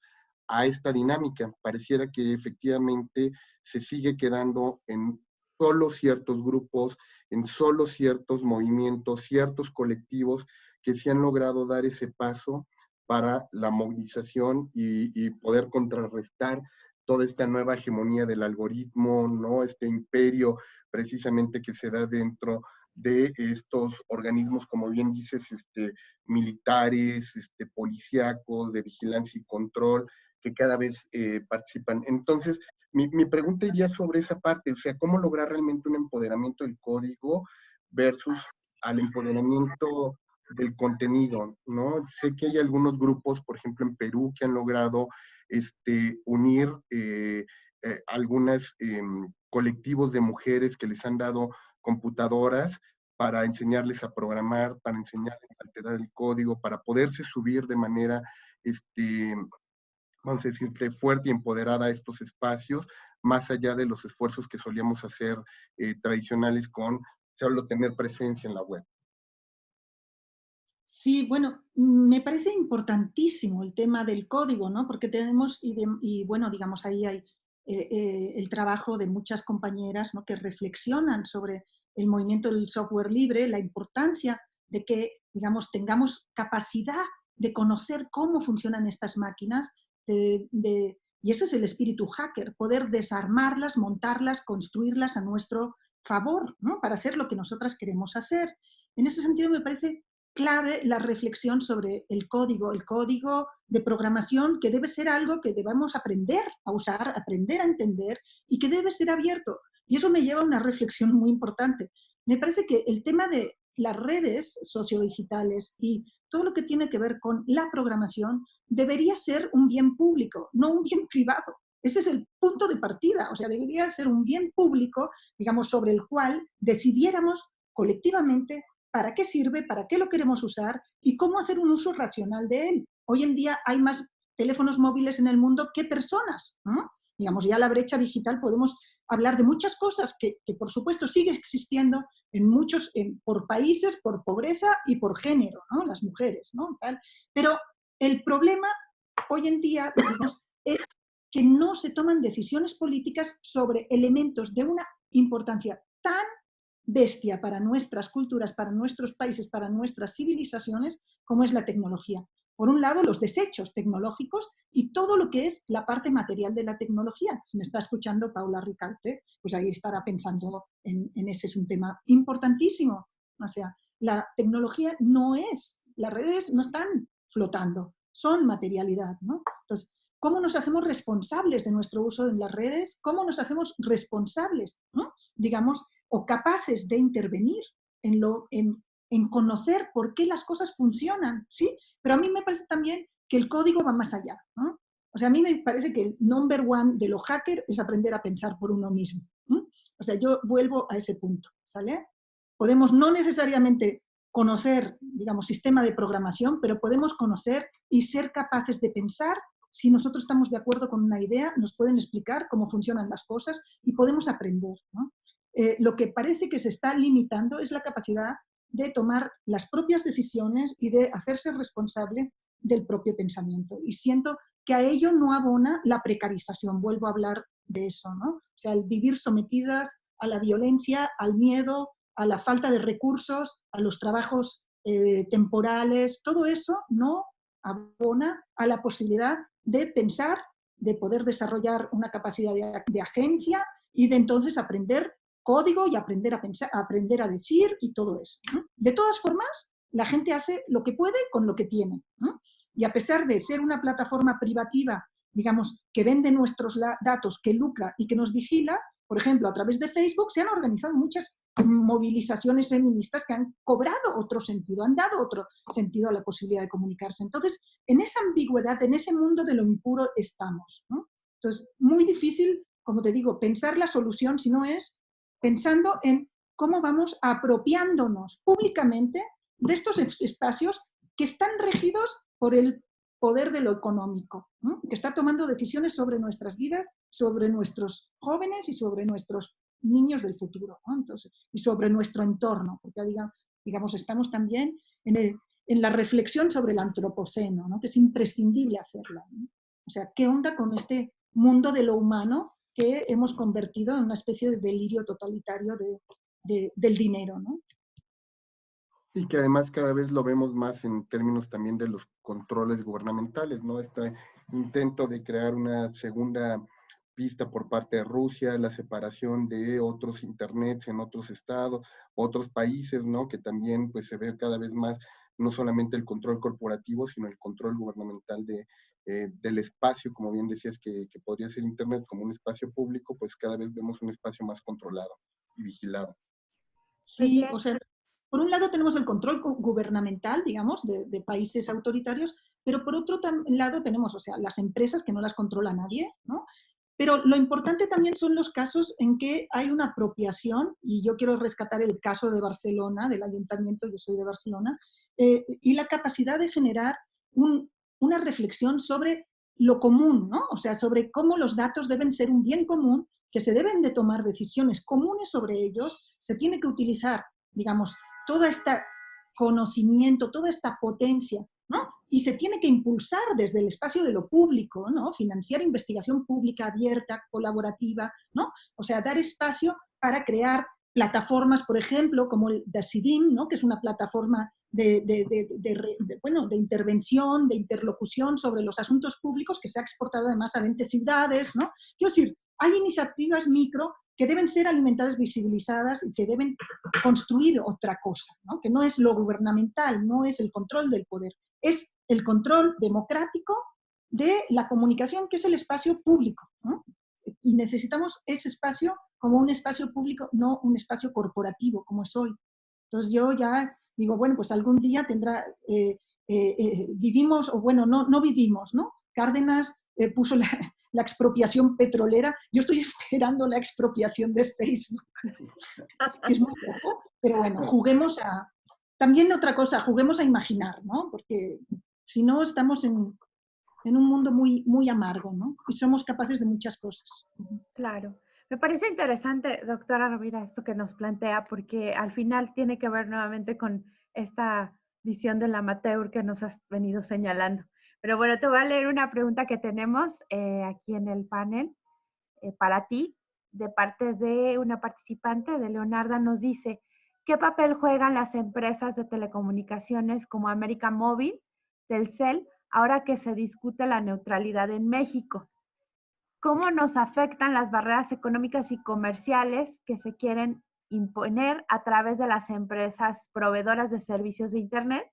a esta dinámica. Pareciera que efectivamente se sigue quedando en solo ciertos grupos, en solo ciertos movimientos, ciertos colectivos que sí han logrado dar ese paso para la movilización y poder contrarrestar toda esta nueva hegemonía del algoritmo, ¿no? Este imperio precisamente que se da dentro de estos organismos, como bien dices, militares, policíacos, de vigilancia y control, que cada vez participan. Entonces, mi pregunta iría sobre esa parte, o sea, ¿cómo lograr realmente un empoderamiento del código versus al empoderamiento del contenido, ¿no? Sé que hay algunos grupos, por ejemplo, en Perú, que han logrado unir algunos colectivos de mujeres que les han dado computadoras para enseñarles a programar, para enseñarles a alterar el código, para poderse subir de manera, vamos a decir, fuerte y empoderada a estos espacios, más allá de los esfuerzos que solíamos hacer tradicionales con solo tener presencia en la web. Sí, bueno, me parece importantísimo el tema del código, ¿no? Porque tenemos, y bueno, digamos, ahí hay el trabajo de muchas compañeras, ¿no?, que reflexionan sobre el movimiento del software libre, la importancia de que, digamos, tengamos capacidad de conocer cómo funcionan estas máquinas, y ese es el espíritu hacker, poder desarmarlas, montarlas, construirlas a nuestro favor, ¿no?, para hacer lo que nosotras queremos hacer. En ese sentido, me parece clave la reflexión sobre el código de programación, que debe ser algo que debamos aprender a usar, aprender a entender y que debe ser abierto. Y eso me lleva a una reflexión muy importante. Me parece que el tema de las redes sociodigitales y todo lo que tiene que ver con la programación debería ser un bien público, no un bien privado. Ese es el punto de partida, o sea, debería ser un bien público, digamos, sobre el cual decidiéramos colectivamente para qué sirve, para qué lo queremos usar y cómo hacer un uso racional de él. Hoy en día hay más teléfonos móviles en el mundo que personas, ¿no? Digamos, ya la brecha digital podemos hablar de muchas cosas que por supuesto sigue existiendo en muchos, por países, por pobreza y por género, ¿no? Las mujeres, ¿no? Tal. Pero el problema hoy en día, digamos, es que no se toman decisiones políticas sobre elementos de una importancia tan bestia para nuestras culturas, para nuestros países, para nuestras civilizaciones, como es la tecnología. Por un lado, los desechos tecnológicos y todo lo que es la parte material de la tecnología. Si me está escuchando Paula Ricaurte, pues ahí estará pensando en ese, es un tema importantísimo. O sea, la tecnología no es, las redes no están flotando, son materialidad, ¿no? Entonces, ¿cómo nos hacemos responsables de nuestro uso en las redes? ¿Cómo nos hacemos responsables, ¿no?, digamos, o capaces de intervenir en conocer por qué las cosas funcionan, ¿sí? Pero a mí me parece también que el código va más allá, ¿no? O sea, a mí me parece que el number one de los hackers es aprender a pensar por uno mismo, ¿no? O sea, yo vuelvo a ese punto, ¿sale? Podemos no necesariamente conocer, digamos, sistema de programación, pero podemos conocer y ser capaces de pensar. Si nosotros estamos de acuerdo con una idea, nos pueden explicar cómo funcionan las cosas y podemos aprender, ¿no? Lo que parece que se está limitando es la capacidad de tomar las propias decisiones y de hacerse responsable del propio pensamiento. Y siento que a ello no abona la precarización, vuelvo a hablar de eso, ¿no? O sea, el vivir sometidas a la violencia, al miedo, a la falta de recursos, a los trabajos temporales, todo eso no abona a la posibilidad de pensar, de poder desarrollar una capacidad de agencia y de entonces aprender código y aprender a pensar, aprender a decir y todo eso, ¿no? De todas formas, la gente hace lo que puede con lo que tiene, ¿no? Y a pesar de ser una plataforma privativa, digamos, que vende nuestros datos, que lucra y que nos vigila, por ejemplo, a través de Facebook se han organizado muchas movilizaciones feministas que han cobrado otro sentido, han dado otro sentido a la posibilidad de comunicarse. Entonces, en esa ambigüedad, en ese mundo de lo impuro estamos, ¿no? Entonces, muy difícil, como te digo, pensar la solución si no es pensando en cómo vamos apropiándonos públicamente de estos espacios que están regidos por el poder de lo económico, ¿no?, que está tomando decisiones sobre nuestras vidas, sobre nuestros jóvenes y sobre nuestros niños del futuro, ¿no? Entonces, y sobre nuestro entorno, porque digamos, estamos también en la reflexión sobre el antropoceno, ¿no?, que es imprescindible hacerla, ¿no? O sea, ¿qué onda con este mundo de lo humano que hemos convertido en una especie de delirio totalitario del dinero, ¿no? Y que además cada vez lo vemos más en términos también de los controles gubernamentales, ¿no? Este intento de crear una segunda pista por parte de Rusia, la separación de otros internets en otros estados, otros países, ¿no? Que también pues se ve cada vez más no solamente el control corporativo, sino el control gubernamental del espacio, como bien decías, que podría ser Internet como un espacio público, pues cada vez vemos un espacio más controlado y vigilado. Pues Sí, bien, o sea, por un lado tenemos el control gubernamental, digamos, de países autoritarios, pero por otro lado tenemos, o sea, las empresas que no las controla nadie, ¿no? Pero lo importante también son los casos en que hay una apropiación, y yo quiero rescatar el caso de Barcelona, del ayuntamiento, yo soy de Barcelona, y la capacidad de generar una reflexión sobre lo común, ¿no? O sea, sobre cómo los datos deben ser un bien común, que se deben de tomar decisiones comunes sobre ellos, se tiene que utilizar, digamos, todo este conocimiento, toda esta potencia, ¿no? Y se tiene que impulsar desde el espacio de lo público, ¿no? Financiar investigación pública abierta, colaborativa, ¿no? O sea, dar espacio para crear plataformas, por ejemplo, como el Decidim, ¿no? Que es una plataforma de intervención, de interlocución sobre los asuntos públicos que se ha exportado además a 20 ciudades, ¿no? Quiero decir, hay iniciativas micro que deben ser alimentadas, visibilizadas y que deben construir otra cosa, ¿no? Que no es lo gubernamental, no es el control del poder, es el control democrático de la comunicación, que es el espacio público, ¿no? Y necesitamos ese espacio como un espacio público, no un espacio corporativo como es hoy. Entonces yo ya digo, bueno, pues algún día tendrá, vivimos, o bueno, no vivimos, ¿no? Cárdenas puso la expropiación petrolera, yo estoy esperando la expropiación de Facebook, que es muy poco, pero bueno, juguemos a, también otra cosa, juguemos a imaginar, ¿no? Porque si no estamos en un mundo muy, muy amargo, ¿no? Y somos capaces de muchas cosas. claro. Me parece interesante, doctora Rovira, esto que nos plantea, porque al final tiene que ver nuevamente con esta visión del amateur que nos has venido señalando. Pero bueno, te voy a leer una pregunta que tenemos aquí en el panel para ti, de parte de una participante, de Leonarda, nos dice, ¿qué papel juegan las empresas de telecomunicaciones como América Móvil, Telcel, ahora que se discute la neutralidad en México? ¿Cómo nos afectan las barreras económicas y comerciales que se quieren imponer a través de las empresas proveedoras de servicios de Internet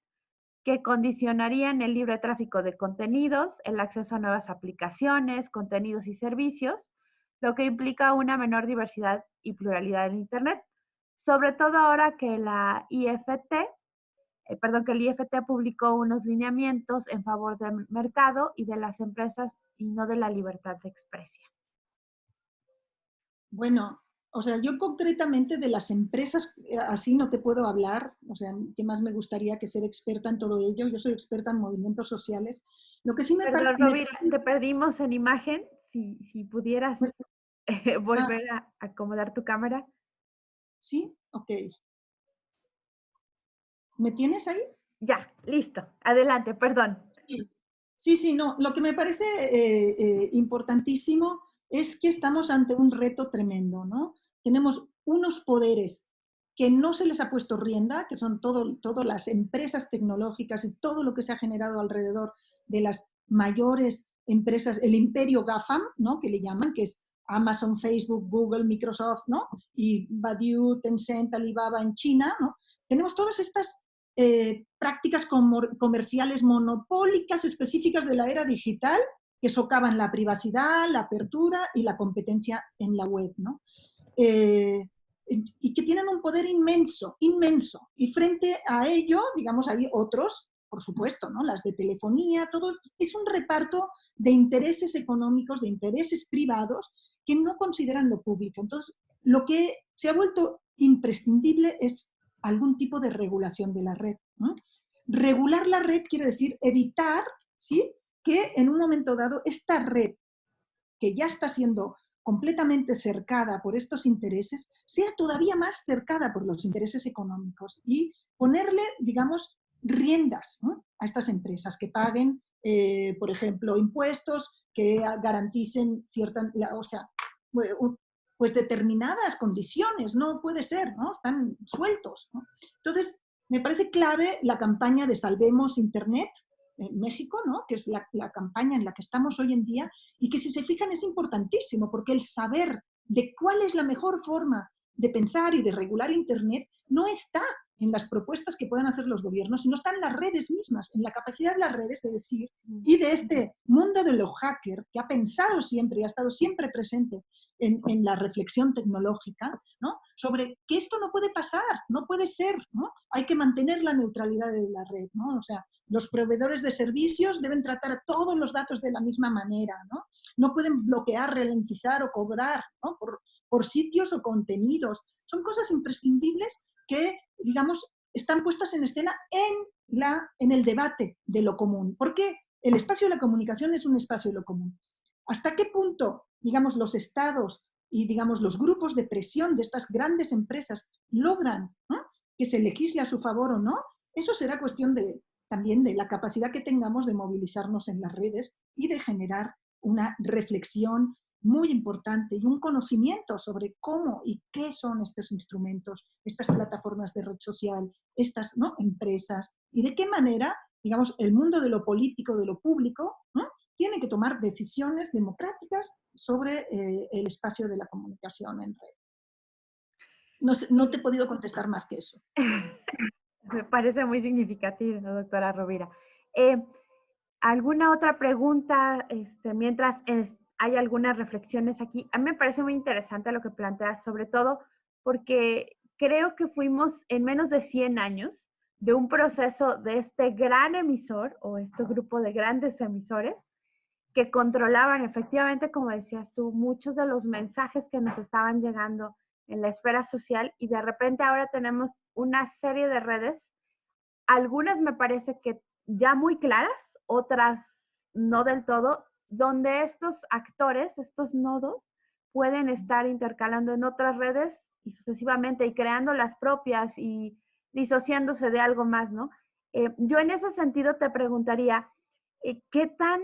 que condicionarían el libre tráfico de contenidos, el acceso a nuevas aplicaciones, contenidos y servicios, lo que implica una menor diversidad y pluralidad en Internet? Sobre todo ahora que que el IFT publicó unos lineamientos en favor del mercado y de las empresas y no de la libertad de expresión. Bueno, o sea, yo concretamente de las empresas así no te puedo hablar, o sea, ¿qué más me gustaría que ser experta en todo ello? Yo soy experta en movimientos sociales. Lo que sí Perdón, Rovira, te perdimos en imagen. Si pudieras volver a acomodar tu cámara. ¿Sí? Ok. ¿Me tienes ahí? Ya, listo. Adelante, perdón. Sí, no. Lo que me parece importantísimo es que estamos ante un reto tremendo, ¿no? Tenemos unos poderes que no se les ha puesto rienda, que son todas las empresas tecnológicas y todo lo que se ha generado alrededor de las mayores empresas, el imperio GAFAM, ¿no? Que le llaman, que es Amazon, Facebook, Google, Microsoft, ¿no? Y Baidu, Tencent, Alibaba en China, ¿no? Tenemos todas estas prácticas comerciales monopólicas específicas de la era digital que socavan la privacidad, la apertura y la competencia en la web, ¿no? Y que tienen un poder inmenso, inmenso. Y frente a ello, digamos, hay otros, por supuesto, ¿no? Las de telefonía, todo es un reparto de intereses económicos, de intereses privados que no consideran lo público. Entonces, lo que se ha vuelto imprescindible es algún tipo de regulación de la red, ¿no? Regular la red quiere decir evitar, ¿sí?, que en un momento dado esta red, que ya está siendo completamente cercada por estos intereses, sea todavía más cercada por los intereses económicos y ponerle, digamos, riendas, ¿no?, a estas empresas que paguen, por ejemplo, impuestos, que garanticen cierta, o sea, pues determinadas condiciones, no puede ser, ¿no? Están sueltos, ¿no? Entonces, me parece clave la campaña de Salvemos Internet en México, ¿no? Que es la campaña en la que estamos hoy en día y que, si se fijan, es importantísimo porque el saber de cuál es la mejor forma de pensar y de regular Internet no está en las propuestas que puedan hacer los gobiernos, sino está en las redes mismas, en la capacidad de las redes de decir, y de este mundo de los hackers que ha pensado siempre y ha estado siempre presente en la reflexión tecnológica, ¿no? Sobre que esto no puede pasar, no puede ser, ¿no? Hay que mantener la neutralidad de la red, ¿no? O sea, los proveedores de servicios deben tratar a todos los datos de la misma manera, ¿no? No pueden bloquear, ralentizar o cobrar, ¿no? Por sitios o contenidos. Son cosas imprescindibles que, digamos, están puestas en escena en el debate de lo común. Porque el espacio de la comunicación es un espacio de lo común. ¿Hasta qué punto, digamos, los estados y, digamos, los grupos de presión de estas grandes empresas logran, ¿no?, que se legisle a su favor o no? Eso será cuestión también de la capacidad que tengamos de movilizarnos en las redes y de generar una reflexión muy importante y un conocimiento sobre cómo y qué son estos instrumentos, estas plataformas de red social, estas, ¿no?, empresas, y de qué manera, digamos, el mundo de lo político, de lo público, ¿no?, tiene que tomar decisiones democráticas sobre el espacio de la comunicación en red. No te he podido contestar más que eso. Me parece muy significativo, doctora Rovira. ¿Alguna otra pregunta mientras hay algunas reflexiones aquí? A mí me parece muy interesante lo que planteas, sobre todo porque creo que fuimos en menos de 100 años de un proceso de este gran emisor o este grupo de grandes emisores que controlaban efectivamente, como decías tú, muchos de los mensajes que nos estaban llegando en la esfera social, y de repente ahora tenemos una serie de redes, algunas me parece que ya muy claras, otras no del todo, donde estos actores, estos nodos, pueden estar intercalando en otras redes y sucesivamente, y creando las propias y disociándose de algo más, ¿no? Yo en ese sentido te preguntaría, ¿qué tan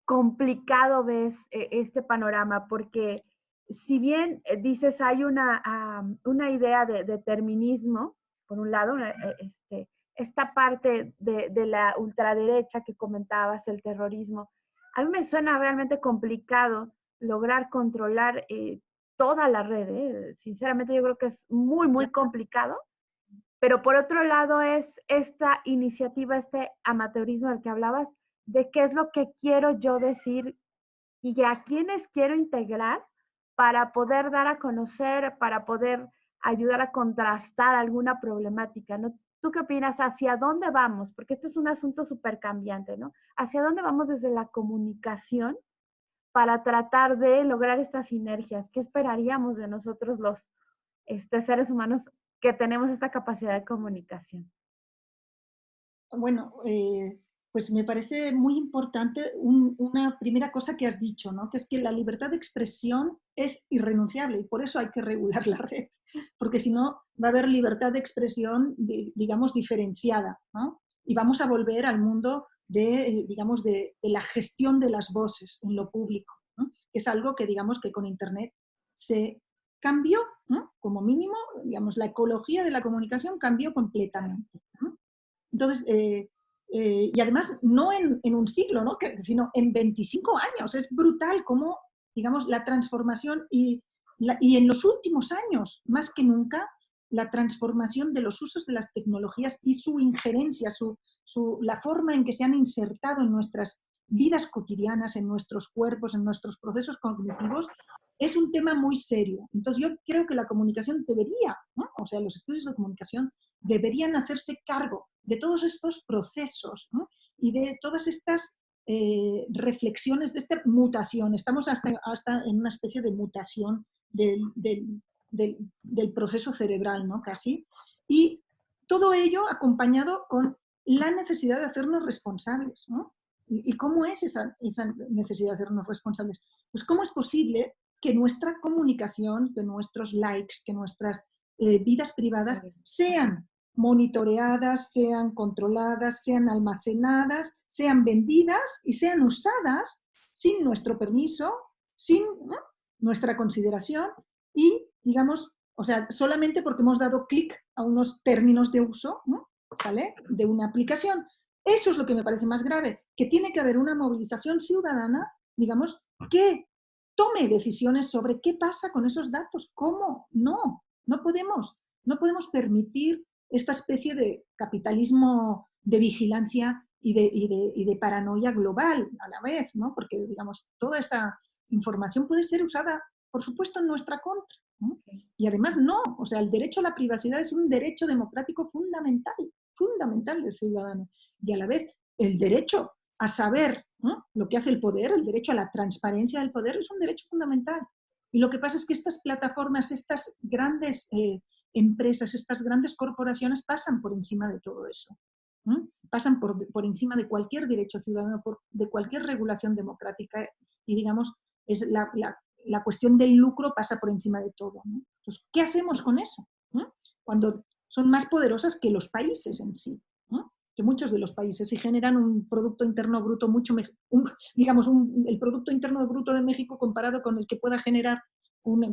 complicado ves este panorama? Porque si bien dices hay una idea de determinismo, por un lado, esta parte de la ultraderecha que comentabas, el terrorismo, a mí me suena realmente complicado lograr controlar toda la red. Sinceramente yo creo que es muy, muy complicado. Pero por otro lado es esta iniciativa, este amateurismo del que hablabas, de qué es lo que quiero yo decir y a quiénes quiero integrar para poder dar a conocer, para poder ayudar a contrastar alguna problemática, ¿no? ¿Tú qué opinas? ¿Hacia dónde vamos? Porque este es un asunto súper cambiante, ¿no? ¿Hacia dónde vamos desde la comunicación para tratar de lograr estas sinergias? ¿Qué esperaríamos de nosotros los seres humanos que tenemos esta capacidad de comunicación? Bueno, pues me parece muy importante una primera cosa que has dicho, ¿no?, que es que la libertad de expresión es irrenunciable y por eso hay que regular la red, porque si no va a haber libertad de expresión, digamos, diferenciada, ¿no? Y vamos a volver al mundo digamos, de la gestión de las voces en lo público, ¿no? Es algo que, digamos, que con Internet se cambió, ¿no? Como mínimo, digamos, la ecología de la comunicación cambió completamente, ¿no? Entonces, y además no en un siglo, ¿no?, sino en 25 años. Es brutal cómo, digamos, la transformación y en los últimos años, más que nunca, la transformación de los usos de las tecnologías y su injerencia, la forma en que se han insertado en nuestras vidas cotidianas, en nuestros cuerpos, en nuestros procesos cognitivos, es un tema muy serio. Entonces yo creo que la comunicación debería, ¿no?, o sea, los estudios de comunicación deberían hacerse cargo de todos estos procesos, ¿no?, y de todas estas reflexiones, de esta mutación. Estamos hasta en una especie de mutación del proceso cerebral, ¿no?, casi. Y todo ello acompañado con la necesidad de hacernos responsables, ¿no? ¿Y cómo es esa necesidad de hacernos responsables? Pues cómo es posible que nuestra comunicación, que nuestros likes, que nuestras vidas privadas sean monitoreadas, sean controladas, sean almacenadas, sean vendidas y sean usadas sin nuestro permiso, sin, ¿no?, nuestra consideración y, digamos, O sea, solamente porque hemos dado clic a unos términos de uso, ¿no? ¿Sale? De una aplicación. Eso es lo que me parece más grave, que tiene que haber una movilización ciudadana, digamos, que tome decisiones sobre qué pasa con esos datos, cómo. No podemos permitir esta especie de capitalismo de vigilancia y de paranoia global a la vez, ¿no? Porque, digamos, toda esa información puede ser usada, por supuesto, en nuestra contra, ¿no? Y además no, o sea, el derecho a la privacidad es un derecho democrático fundamental del ciudadano. Y a la vez, el derecho a saber, ¿no?, lo que hace el poder, el derecho a la transparencia del poder, es un derecho fundamental. Y lo que pasa es que estas plataformas, estas grandes empresas, estas grandes corporaciones pasan por encima de todo eso. Pasan por encima de cualquier derecho ciudadano, de cualquier regulación democrática, y digamos, es la cuestión del lucro pasa por encima de todo, ¿no? Entonces, ¿qué hacemos con eso? Cuando son más poderosas que los países en sí, ¿no? Que muchos de los países, y generan un Producto Interno Bruto mucho mejor, el Producto Interno Bruto de México comparado con el que pueda generar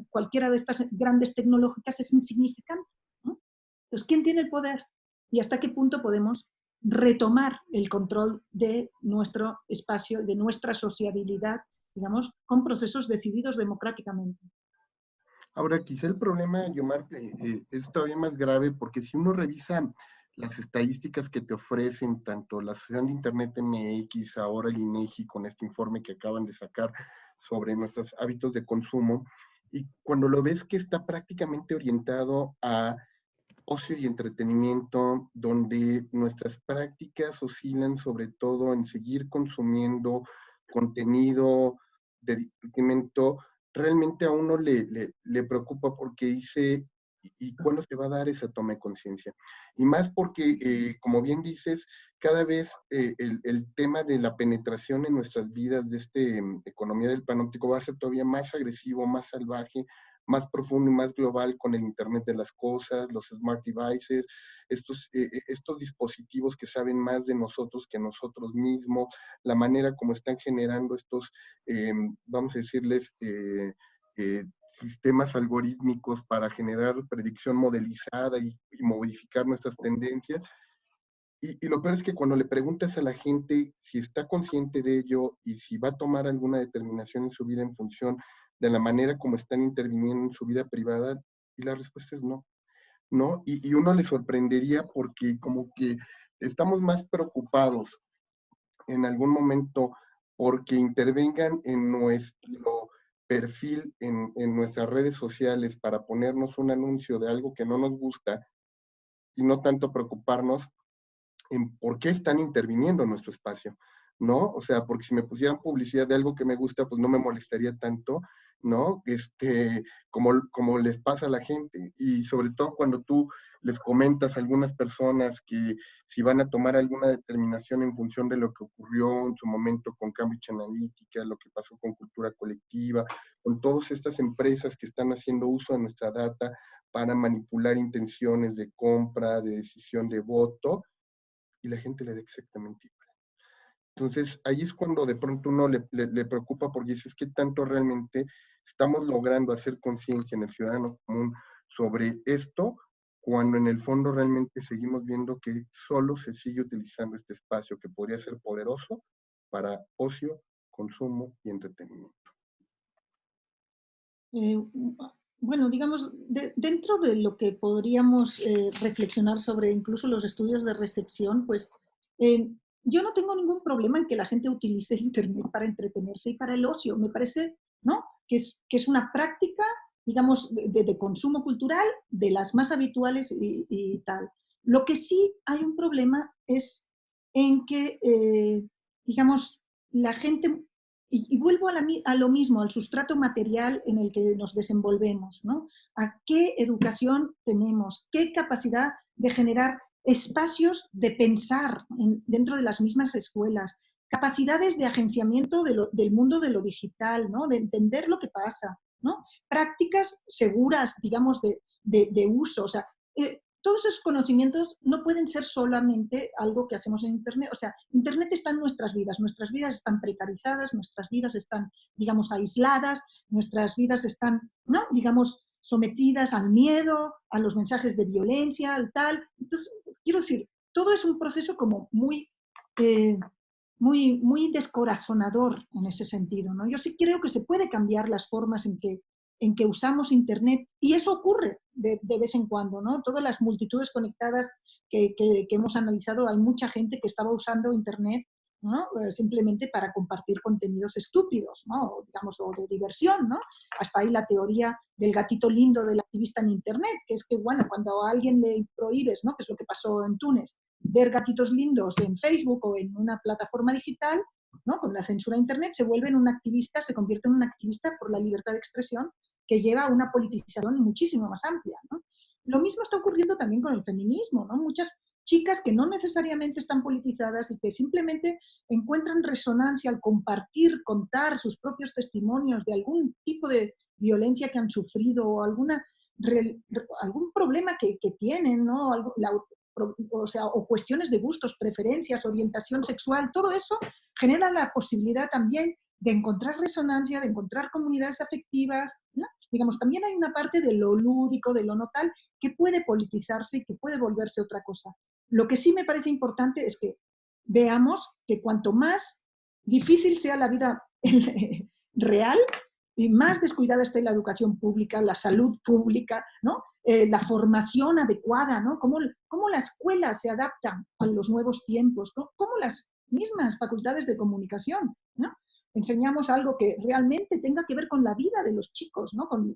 cualquiera de estas grandes tecnológicas es insignificante, ¿no? Entonces, ¿quién tiene el poder? ¿Y hasta qué punto podemos retomar el control de nuestro espacio, de nuestra sociabilidad, digamos, con procesos decididos democráticamente? Ahora, quizá el problema, Yomar, es todavía más grave, porque si uno revisa las estadísticas que te ofrecen tanto la Asociación de Internet MX, ahora el INEGI, con este informe que acaban de sacar sobre nuestros hábitos de consumo, y cuando lo ves que está prácticamente orientado a ocio y entretenimiento, donde nuestras prácticas oscilan sobre todo en seguir consumiendo contenido de divertimento, realmente a uno le preocupa, porque dice, ¿y cuándo se va a dar esa toma de conciencia? Y más porque, como bien dices, cada vez el tema de la penetración en nuestras vidas de esta economía del panóptico va a ser todavía más agresivo, más salvaje, más profundo y más global, con el Internet de las cosas, los smart devices, estos dispositivos que saben más de nosotros que nosotros mismos, la manera como están generando estos, vamos a decirles, sistemas algorítmicos para generar predicción modelizada y modificar nuestras tendencias. Y lo peor es que cuando le preguntas a la gente si está consciente de ello y si va a tomar alguna determinación en su vida en función de la manera como están interviniendo en su vida privada, y la respuesta es no, ¿no? Y uno le sorprendería, porque como que estamos más preocupados en algún momento porque intervengan en nuestro perfil, en nuestras redes sociales, para ponernos un anuncio de algo que no nos gusta, y no tanto preocuparnos en por qué están interviniendo en nuestro espacio, ¿no? O sea, porque si me pusieran publicidad de algo que me gusta, pues no me molestaría tanto, ¿no? Como les pasa a la gente. Y sobre todo cuando tú les comentas a algunas personas que si van a tomar alguna determinación en función de lo que ocurrió en su momento con Cambridge Analytica, lo que pasó con Cultura Colectiva, con todas estas empresas que están haciendo uso de nuestra data para manipular intenciones de compra, de decisión de voto, y la gente le da exactamente igual. Entonces, ahí es cuando de pronto uno le preocupa, porque dices, ¿qué tanto realmente estamos logrando hacer conciencia en el ciudadano común sobre esto, cuando en el fondo realmente seguimos viendo que solo se sigue utilizando este espacio que podría ser poderoso para ocio, consumo y entretenimiento? Bueno, digamos, dentro de lo que podríamos reflexionar sobre incluso los estudios de recepción, pues yo no tengo ningún problema en que la gente utilice Internet para entretenerse y para el ocio. Me parece, ¿no?, que es una práctica, digamos, de consumo cultural, de las más habituales y tal. Lo que sí hay un problema es en que, digamos, la gente, y vuelvo a lo mismo, al sustrato material en el que nos desenvolvemos, ¿no? ¿A qué educación tenemos? ¿Qué capacidad de generar espacios de pensar dentro de las mismas escuelas? Capacidades de agenciamiento del mundo de lo digital, ¿no? De entender lo que pasa, ¿no? Prácticas seguras, digamos, de uso. O sea, todos esos conocimientos no pueden ser solamente algo que hacemos en Internet. O sea, Internet está en nuestras vidas están precarizadas, nuestras vidas están, digamos, aisladas, nuestras vidas están, ¿no?, digamos, sometidas al miedo, a los mensajes de violencia, al tal. Entonces, quiero decir, todo es un proceso como muy descorazonador en ese sentido, ¿no? Yo sí creo que se puede cambiar las formas en que usamos Internet, y eso ocurre de vez en cuando, ¿no? Todas las multitudes conectadas que hemos analizado, hay mucha gente que estaba usando Internet, ¿no? Simplemente para compartir contenidos estúpidos, ¿no? O, digamos, o de diversión, ¿no? Hasta ahí la teoría del gatito lindo del activista en Internet, que es que, bueno, cuando a alguien le prohíbes, ¿no? Que es lo que pasó en Túnez, ver gatitos lindos en Facebook o en una plataforma digital, ¿no? Con la censura de Internet, se vuelve en un activista, se convierte en un activista por la libertad de expresión, que lleva a una politización muchísimo más amplia, ¿no? Lo mismo está ocurriendo también con el feminismo, ¿no? Muchas chicas que no necesariamente están politizadas y que simplemente encuentran resonancia al compartir, contar sus propios testimonios de algún tipo de violencia que han sufrido o algún problema que tienen, ¿no? O cuestiones de gustos, preferencias, orientación sexual, todo eso genera la posibilidad también de encontrar resonancia, de encontrar comunidades afectivas, ¿no? Digamos, también hay una parte de lo lúdico, de lo no tal, que puede politizarse y que puede volverse otra cosa. Lo que sí me parece importante es que veamos que cuanto más difícil sea la vida real, y más descuidada esté la educación pública, la salud pública, ¿no? La formación adecuada, ¿no? Cómo la escuela se adapta a los nuevos tiempos, cómo las mismas facultades de comunicación, ¿no? Enseñamos algo que realmente tenga que ver con la vida de los chicos, ¿no? Con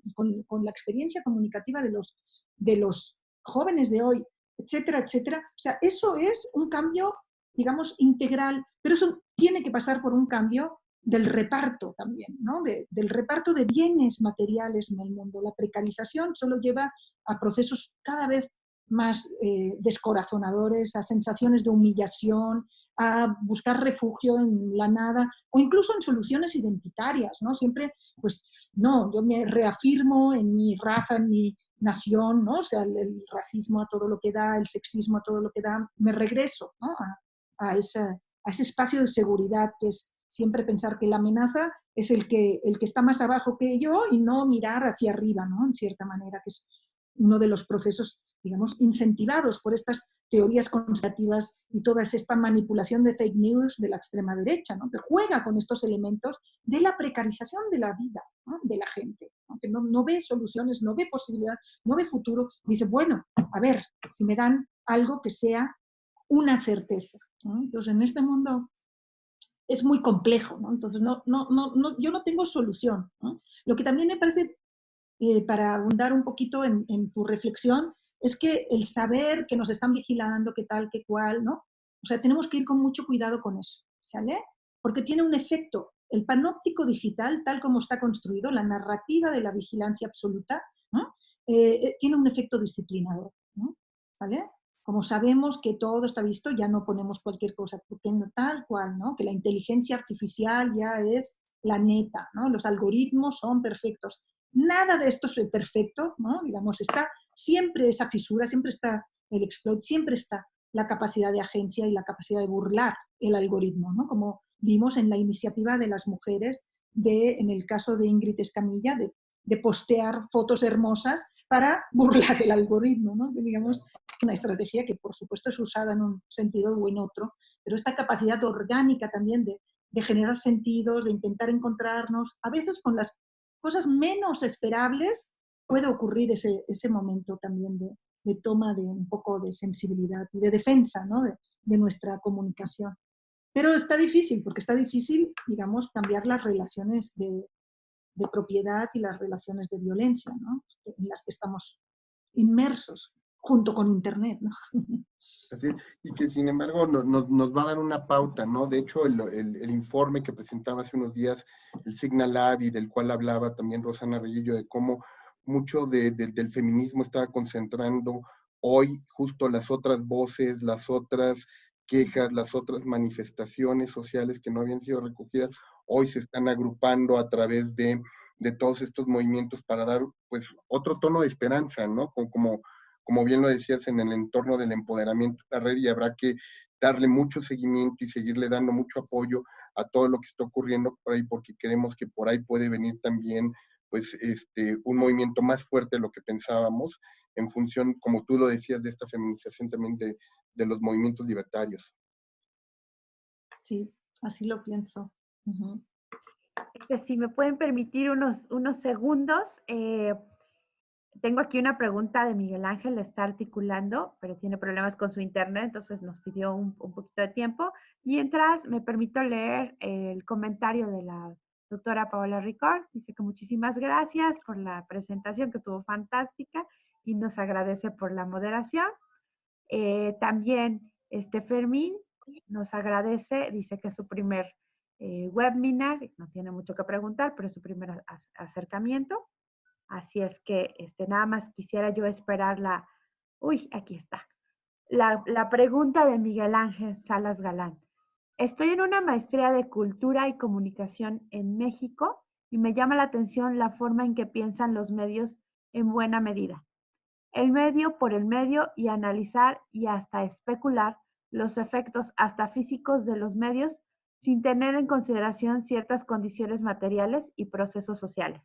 la experiencia comunicativa de los jóvenes de hoy, etcétera, etcétera. O sea, eso es un cambio, digamos, integral, pero eso tiene que pasar por un cambio del reparto también, ¿no? Del reparto de bienes materiales en el mundo. La precarización solo lleva a procesos cada vez más descorazonadores, a sensaciones de humillación, a buscar refugio en la nada o incluso en soluciones identitarias, ¿no? Siempre, pues, no, yo me reafirmo en mi raza, en mi nación, ¿no? O sea, el racismo a todo lo que da, el sexismo a todo lo que da, me regreso, ¿no? a ese espacio de seguridad que es siempre pensar que la amenaza es el que está más abajo que yo y no mirar hacia arriba, ¿no? En cierta manera, que es uno de los procesos, digamos, incentivados por estas teorías conspirativas y toda esta manipulación de fake news de la extrema derecha, ¿no? Que juega con estos elementos de la precarización de la vida, ¿no? De la gente, ¿no? Que no ve soluciones, no ve posibilidad, no ve futuro. Dice, bueno, a ver, si me dan algo que sea una certeza, ¿no? Entonces, en este mundo es muy complejo, ¿no? Entonces, yo no tengo solución, ¿no? Lo que también me parece, para abundar un poquito en tu reflexión, es que el saber que nos están vigilando, que tal, que cual, ¿no? O sea, tenemos que ir con mucho cuidado con eso, ¿sale? Porque tiene un efecto. El panóptico digital, tal como está construido, la narrativa de la vigilancia absoluta, ¿no? Tiene un efecto disciplinador, ¿no? ¿Sale? Como sabemos que todo está visto, ya no ponemos cualquier cosa, porque no tal cual, ¿no? Que la inteligencia artificial ya es la neta, ¿no? Los algoritmos son perfectos. Nada de esto es perfecto, ¿no? Digamos, está siempre esa fisura, siempre está el exploit, siempre está la capacidad de agencia y la capacidad de burlar el algoritmo, ¿no? Como vimos en la iniciativa de las mujeres, en el caso de Ingrid Escamilla, de postear fotos hermosas para burlar el algoritmo, ¿no? Que, digamos, una estrategia que por supuesto es usada en un sentido o en otro, pero esta capacidad orgánica también de generar sentidos, de intentar encontrarnos, a veces con las cosas menos esperables puede ocurrir ese momento también de toma de un poco de sensibilidad y de defensa, ¿no? de nuestra comunicación. Pero está difícil, porque está difícil, digamos, cambiar las relaciones de propiedad y las relaciones de violencia, ¿no? En las que estamos inmersos, junto con Internet, ¿no? Así es, y que sin embargo nos va a dar una pauta, ¿no? De hecho, el informe que presentaba hace unos días el Signal Lab y del cual hablaba también Rosana Reguillo, de cómo mucho del feminismo estaba concentrando hoy justo las otras voces, las otras quejas, las otras manifestaciones sociales que no habían sido recogidas, hoy se están agrupando a través de todos estos movimientos para dar, pues, otro tono de esperanza, ¿no? Como bien lo decías, en el entorno del empoderamiento de la red, y habrá que darle mucho seguimiento y seguirle dando mucho apoyo a todo lo que está ocurriendo por ahí, porque creemos que por ahí puede venir también pues un movimiento más fuerte de lo que pensábamos, en función, como tú lo decías, de esta feminización también de los movimientos libertarios. Sí, así lo pienso. Uh-huh. Si me pueden permitir unos segundos, tengo aquí una pregunta de Miguel Ángel, la está articulando, pero tiene problemas con su internet, entonces nos pidió un poquito de tiempo. Mientras, me permito leer el comentario de la doctora Paola Ricard. Dice que muchísimas gracias por la presentación, que estuvo fantástica, y nos agradece por la moderación. También Fermín nos agradece, dice que es su primer webinar, no tiene mucho que preguntar, pero es su primer acercamiento. Así es que nada más quisiera yo esperar uy, aquí está. La pregunta de Miguel Ángel Salas Galán. Estoy en una maestría de Cultura y Comunicación en México y me llama la atención la forma en que piensan los medios en buena medida. El medio por el medio y analizar y hasta especular los efectos hasta físicos de los medios sin tener en consideración ciertas condiciones materiales y procesos sociales.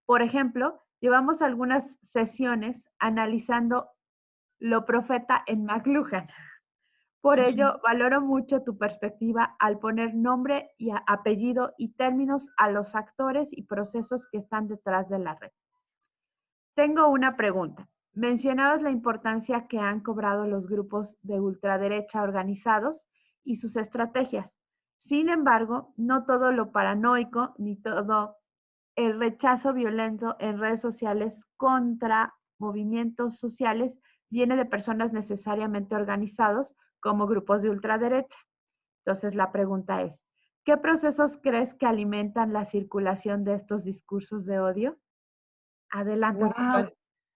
Por ejemplo, llevamos algunas sesiones analizando Lo Profeta en McLuhan. Por ello, valoro mucho tu perspectiva al poner nombre y apellido y términos a los actores y procesos que están detrás de la red. Tengo una pregunta. Mencionabas la importancia que han cobrado los grupos de ultraderecha organizados y sus estrategias. Sin embargo, no todo lo paranoico ni todo el rechazo violento en redes sociales contra movimientos sociales viene de personas necesariamente organizados como grupos de ultraderecha. Entonces la pregunta es, ¿qué procesos crees que alimentan la circulación de estos discursos de odio? Adelante. Wow.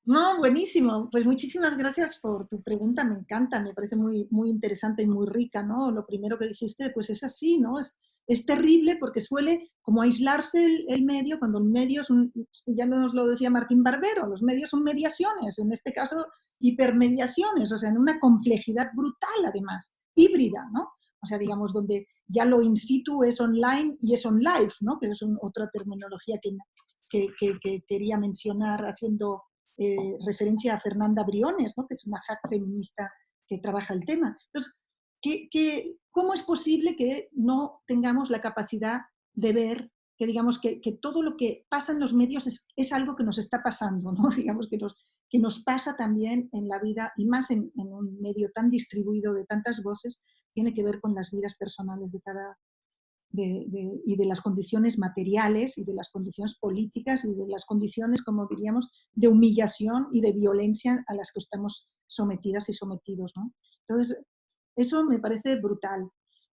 No, buenísimo. Pues muchísimas gracias por tu pregunta, me encanta, me parece muy, muy interesante y muy rica, ¿no? Lo primero que dijiste, pues es así, ¿no? Es terrible porque suele como aislarse el medio, cuando el medio es ya nos lo decía Martín Barbero, los medios son mediaciones, en este caso hipermediaciones, o sea, en una complejidad brutal además, híbrida, ¿no? O sea, digamos, donde ya lo in situ es online y es on live, ¿no? Que es otra terminología que quería mencionar haciendo referencia a Fernanda Briones, ¿no? Que es una hack feminista que trabaja el tema. Entonces, ¿cómo es posible que no tengamos la capacidad de ver que digamos que todo lo que pasa en los medios es algo que nos está pasando, ¿no? Digamos que nos pasa también en la vida, y más en un medio tan distribuido de tantas voces, tiene que ver con las vidas personales de cada, y de las condiciones materiales y de las condiciones políticas y de las condiciones, como diríamos, de humillación y de violencia a las que estamos sometidas y sometidos, ¿no? Entonces, eso me parece brutal.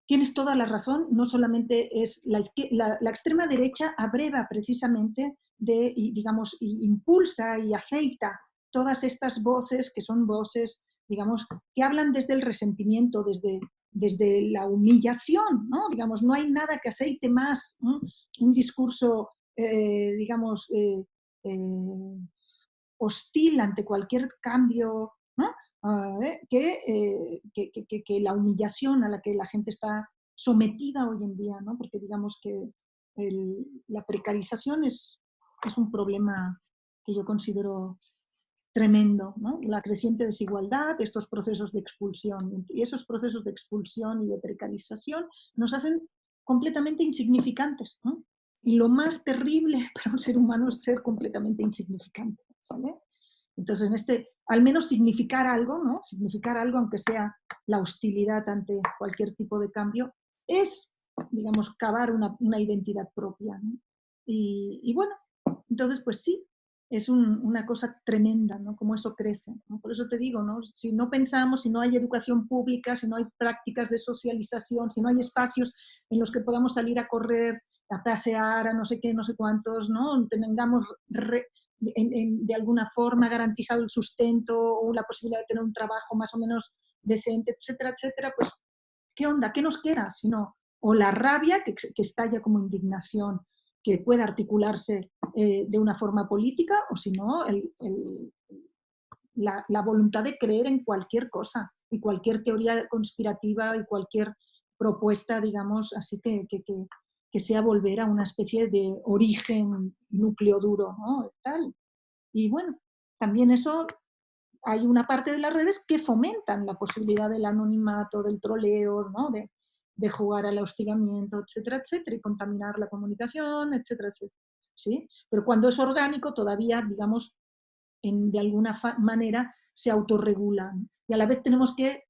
Tienes toda la razón, no solamente es la extrema derecha abreva precisamente digamos, y impulsa y aceita todas estas voces que son voces, digamos, que hablan desde el resentimiento, desde la humillación, ¿no? Digamos, no hay nada que aceite más, ¿no? Un discurso, digamos, hostil ante cualquier cambio, ¿no? Que la humillación a la que la gente está sometida hoy en día, ¿no? Porque digamos que la precarización es un problema que yo considero tremendo, ¿no? La creciente desigualdad, estos procesos de expulsión. Y esos procesos de expulsión y de precarización nos hacen completamente insignificantes, ¿no? Y lo más terrible para un ser humano es ser completamente insignificante, ¿sale? Entonces, al menos significar algo, ¿no? Significar algo, aunque sea la hostilidad ante cualquier tipo de cambio, es, digamos, cavar una identidad propia, ¿no? Y bueno, entonces, pues sí, es una cosa tremenda, ¿no? Cómo eso crece, ¿no? Por eso te digo, ¿no? Si no pensamos, si no hay educación pública, si no hay prácticas de socialización, si no hay espacios en los que podamos salir a correr, a pasear, a no sé qué, no sé cuántos, ¿no? Tengamos de alguna forma garantizado el sustento o la posibilidad de tener un trabajo más o menos decente, etcétera, etcétera, pues, ¿qué onda? ¿Qué nos queda? Sino, o la rabia que estalla como indignación, que pueda articularse de una forma política, o si no, la voluntad de creer en cualquier cosa y cualquier teoría conspirativa y cualquier propuesta, digamos, así que que sea volver a una especie de origen, núcleo duro, ¿no? Tal. Y bueno, también eso, hay una parte de las redes que fomentan la posibilidad del anonimato, del troleo, ¿no? De jugar al hostigamiento, etcétera, etcétera, y contaminar la comunicación, etcétera, etcétera. ¿Sí? Pero cuando es orgánico, todavía, digamos, de alguna manera se autorregulan. Y a la vez tenemos que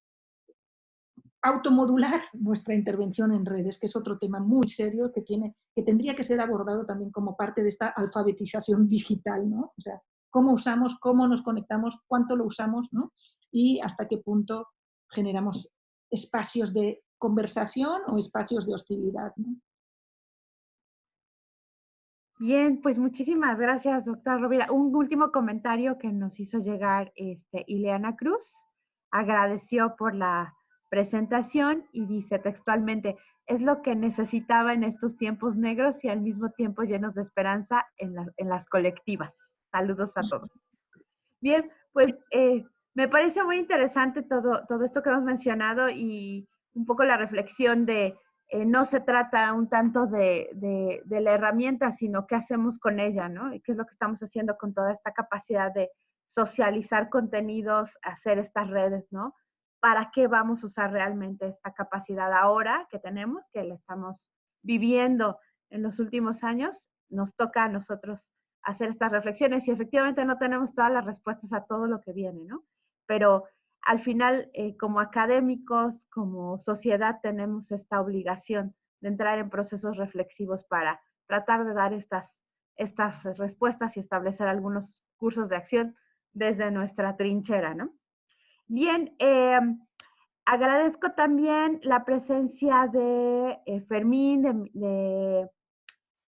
automodular nuestra intervención en redes, que es otro tema muy serio que tendría que ser abordado también como parte de esta alfabetización digital, ¿no? O sea, cómo usamos, cómo nos conectamos, cuánto lo usamos, ¿no? Y hasta qué punto generamos espacios de conversación o espacios de hostilidad, ¿no? Bien, pues muchísimas gracias, doctora Rovira. Un último comentario que nos hizo llegar Ileana Cruz. Agradeció por la presentación y dice textualmente, es lo que necesitaba en estos tiempos negros y al mismo tiempo llenos de esperanza en las colectivas. Saludos a todos. Bien, pues me parece muy interesante todo esto que hemos mencionado y un poco la reflexión de no se trata un tanto de la herramienta, sino qué hacemos con ella, ¿no? Y qué es lo que estamos haciendo con toda esta capacidad de socializar contenidos, hacer estas redes, ¿no? ¿Para qué vamos a usar realmente esta capacidad ahora que tenemos, que la estamos viviendo en los últimos años? Nos toca a nosotros hacer estas reflexiones y efectivamente no tenemos todas las respuestas a todo lo que viene, ¿no? Pero al final, como académicos, como sociedad, tenemos esta obligación de entrar en procesos reflexivos para tratar de dar estas respuestas y establecer algunos cursos de acción desde nuestra trinchera, ¿no? Bien, agradezco también la presencia de Fermín, de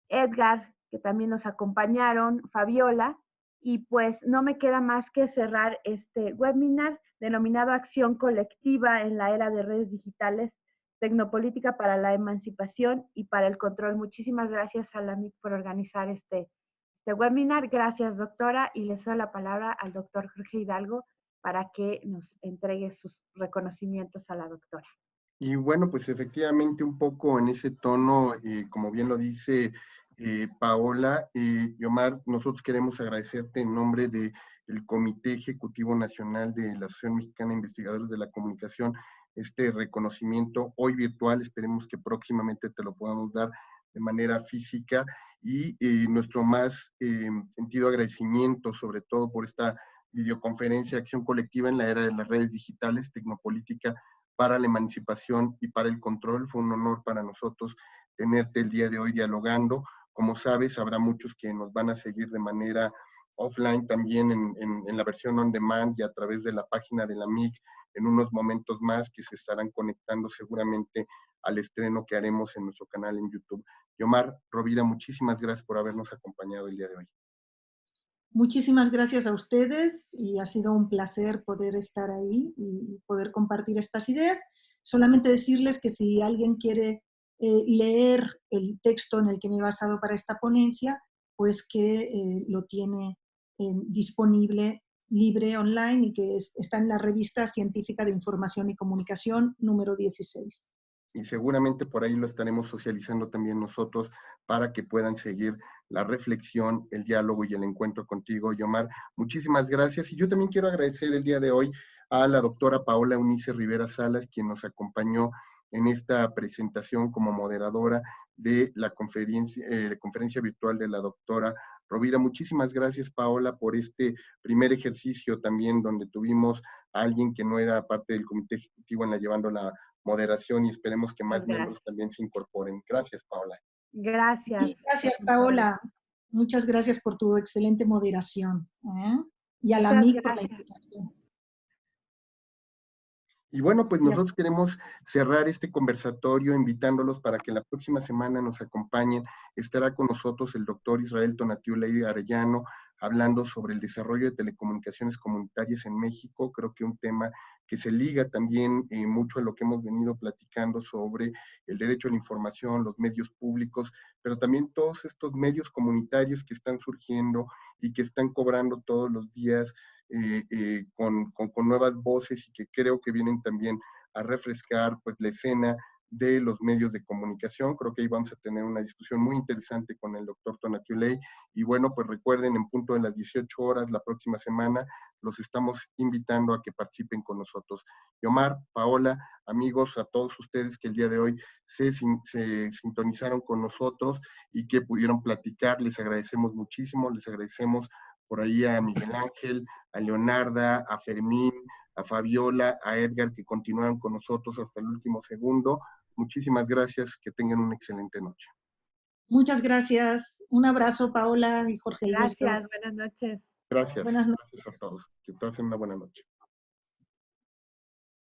Edgar, que también nos acompañaron, Fabiola, y pues no me queda más que cerrar este webinar denominado Acción Colectiva en la Era de Redes Digitales, Tecnopolítica para la Emancipación y para el Control. Muchísimas gracias a la MIC por organizar este webinar. Gracias, doctora, y le doy la palabra al doctor Jorge Hidalgo para que nos entregue sus reconocimientos a la doctora. Y bueno, pues efectivamente un poco en ese tono, como bien lo dice Paola, Yomar, nosotros queremos agradecerte en nombre del Comité Ejecutivo Nacional de la Asociación Mexicana de Investigadores de la Comunicación, este reconocimiento hoy virtual, esperemos que próximamente te lo podamos dar de manera física, y nuestro más sentido agradecimiento, sobre todo por esta videoconferencia Acción Colectiva en la Era de las Redes Digitales, Tecnopolítica para la emancipación y para el control. Fue un honor para nosotros tenerte el día de hoy dialogando. Como sabes, habrá muchos que nos van a seguir de manera offline también en la versión on demand y a través de la página de la MIC en unos momentos más, que se estarán conectando seguramente al estreno que haremos en nuestro canal en YouTube. Yomar Rovira, muchísimas gracias por habernos acompañado el día de hoy. Muchísimas gracias a ustedes y ha sido un placer poder estar ahí y poder compartir estas ideas. Solamente decirles que si alguien quiere leer el texto en el que me he basado para esta ponencia, pues que lo tiene disponible libre online y que está en la Revista Científica de Información y Comunicación número 16. Y seguramente por ahí lo estaremos socializando también nosotros para que puedan seguir la reflexión, el diálogo y el encuentro contigo, Yomar. Muchísimas gracias. Y yo también quiero agradecer el día de hoy a la doctora Paola Eunice Rivera Salas, quien nos acompañó en esta presentación como moderadora de la conferencia virtual de la doctora Rovira. Muchísimas gracias, Paola, por este primer ejercicio también donde tuvimos a alguien que no era parte del comité ejecutivo en la llevando la moderación, y esperemos que más miembros también se incorporen. Gracias, Paola. Gracias. Gracias, Paola. Muchas gracias por tu excelente moderación. Y a la Muchas MIC por la gracias. invitación. Y bueno, pues nosotros queremos cerrar este conversatorio invitándolos para que la próxima semana nos acompañen. Estará con nosotros el doctor Israel Tonatiuh Arellano hablando sobre el desarrollo de telecomunicaciones comunitarias en México. Creo que un tema que se liga también mucho a lo que hemos venido platicando sobre el derecho a la información, los medios públicos, pero también todos estos medios comunitarios que están surgiendo y que están cobrando todos los días con nuevas voces y que creo que vienen también a refrescar pues la escena de los medios de comunicación. Creo que ahí vamos a tener una discusión muy interesante con el doctor Tonatiuh. Y bueno, pues recuerden, en punto de las 18 horas la próxima semana, los estamos invitando a que participen con nosotros. Yomar, Paola, amigos, a todos ustedes que el día de hoy se sintonizaron con nosotros y que pudieron platicar, les agradecemos muchísimo, les agradecemos por ahí a Miguel Ángel, a Leonarda, a Fermín, a Fabiola, a Edgar, que continúan con nosotros hasta el último segundo. Muchísimas gracias, que tengan una excelente noche. Muchas gracias. Un abrazo, Paola y Jorge Alberto. Gracias, buenas noches. Gracias, Buenas noches. gracias a todos. Que pasen una buena noche.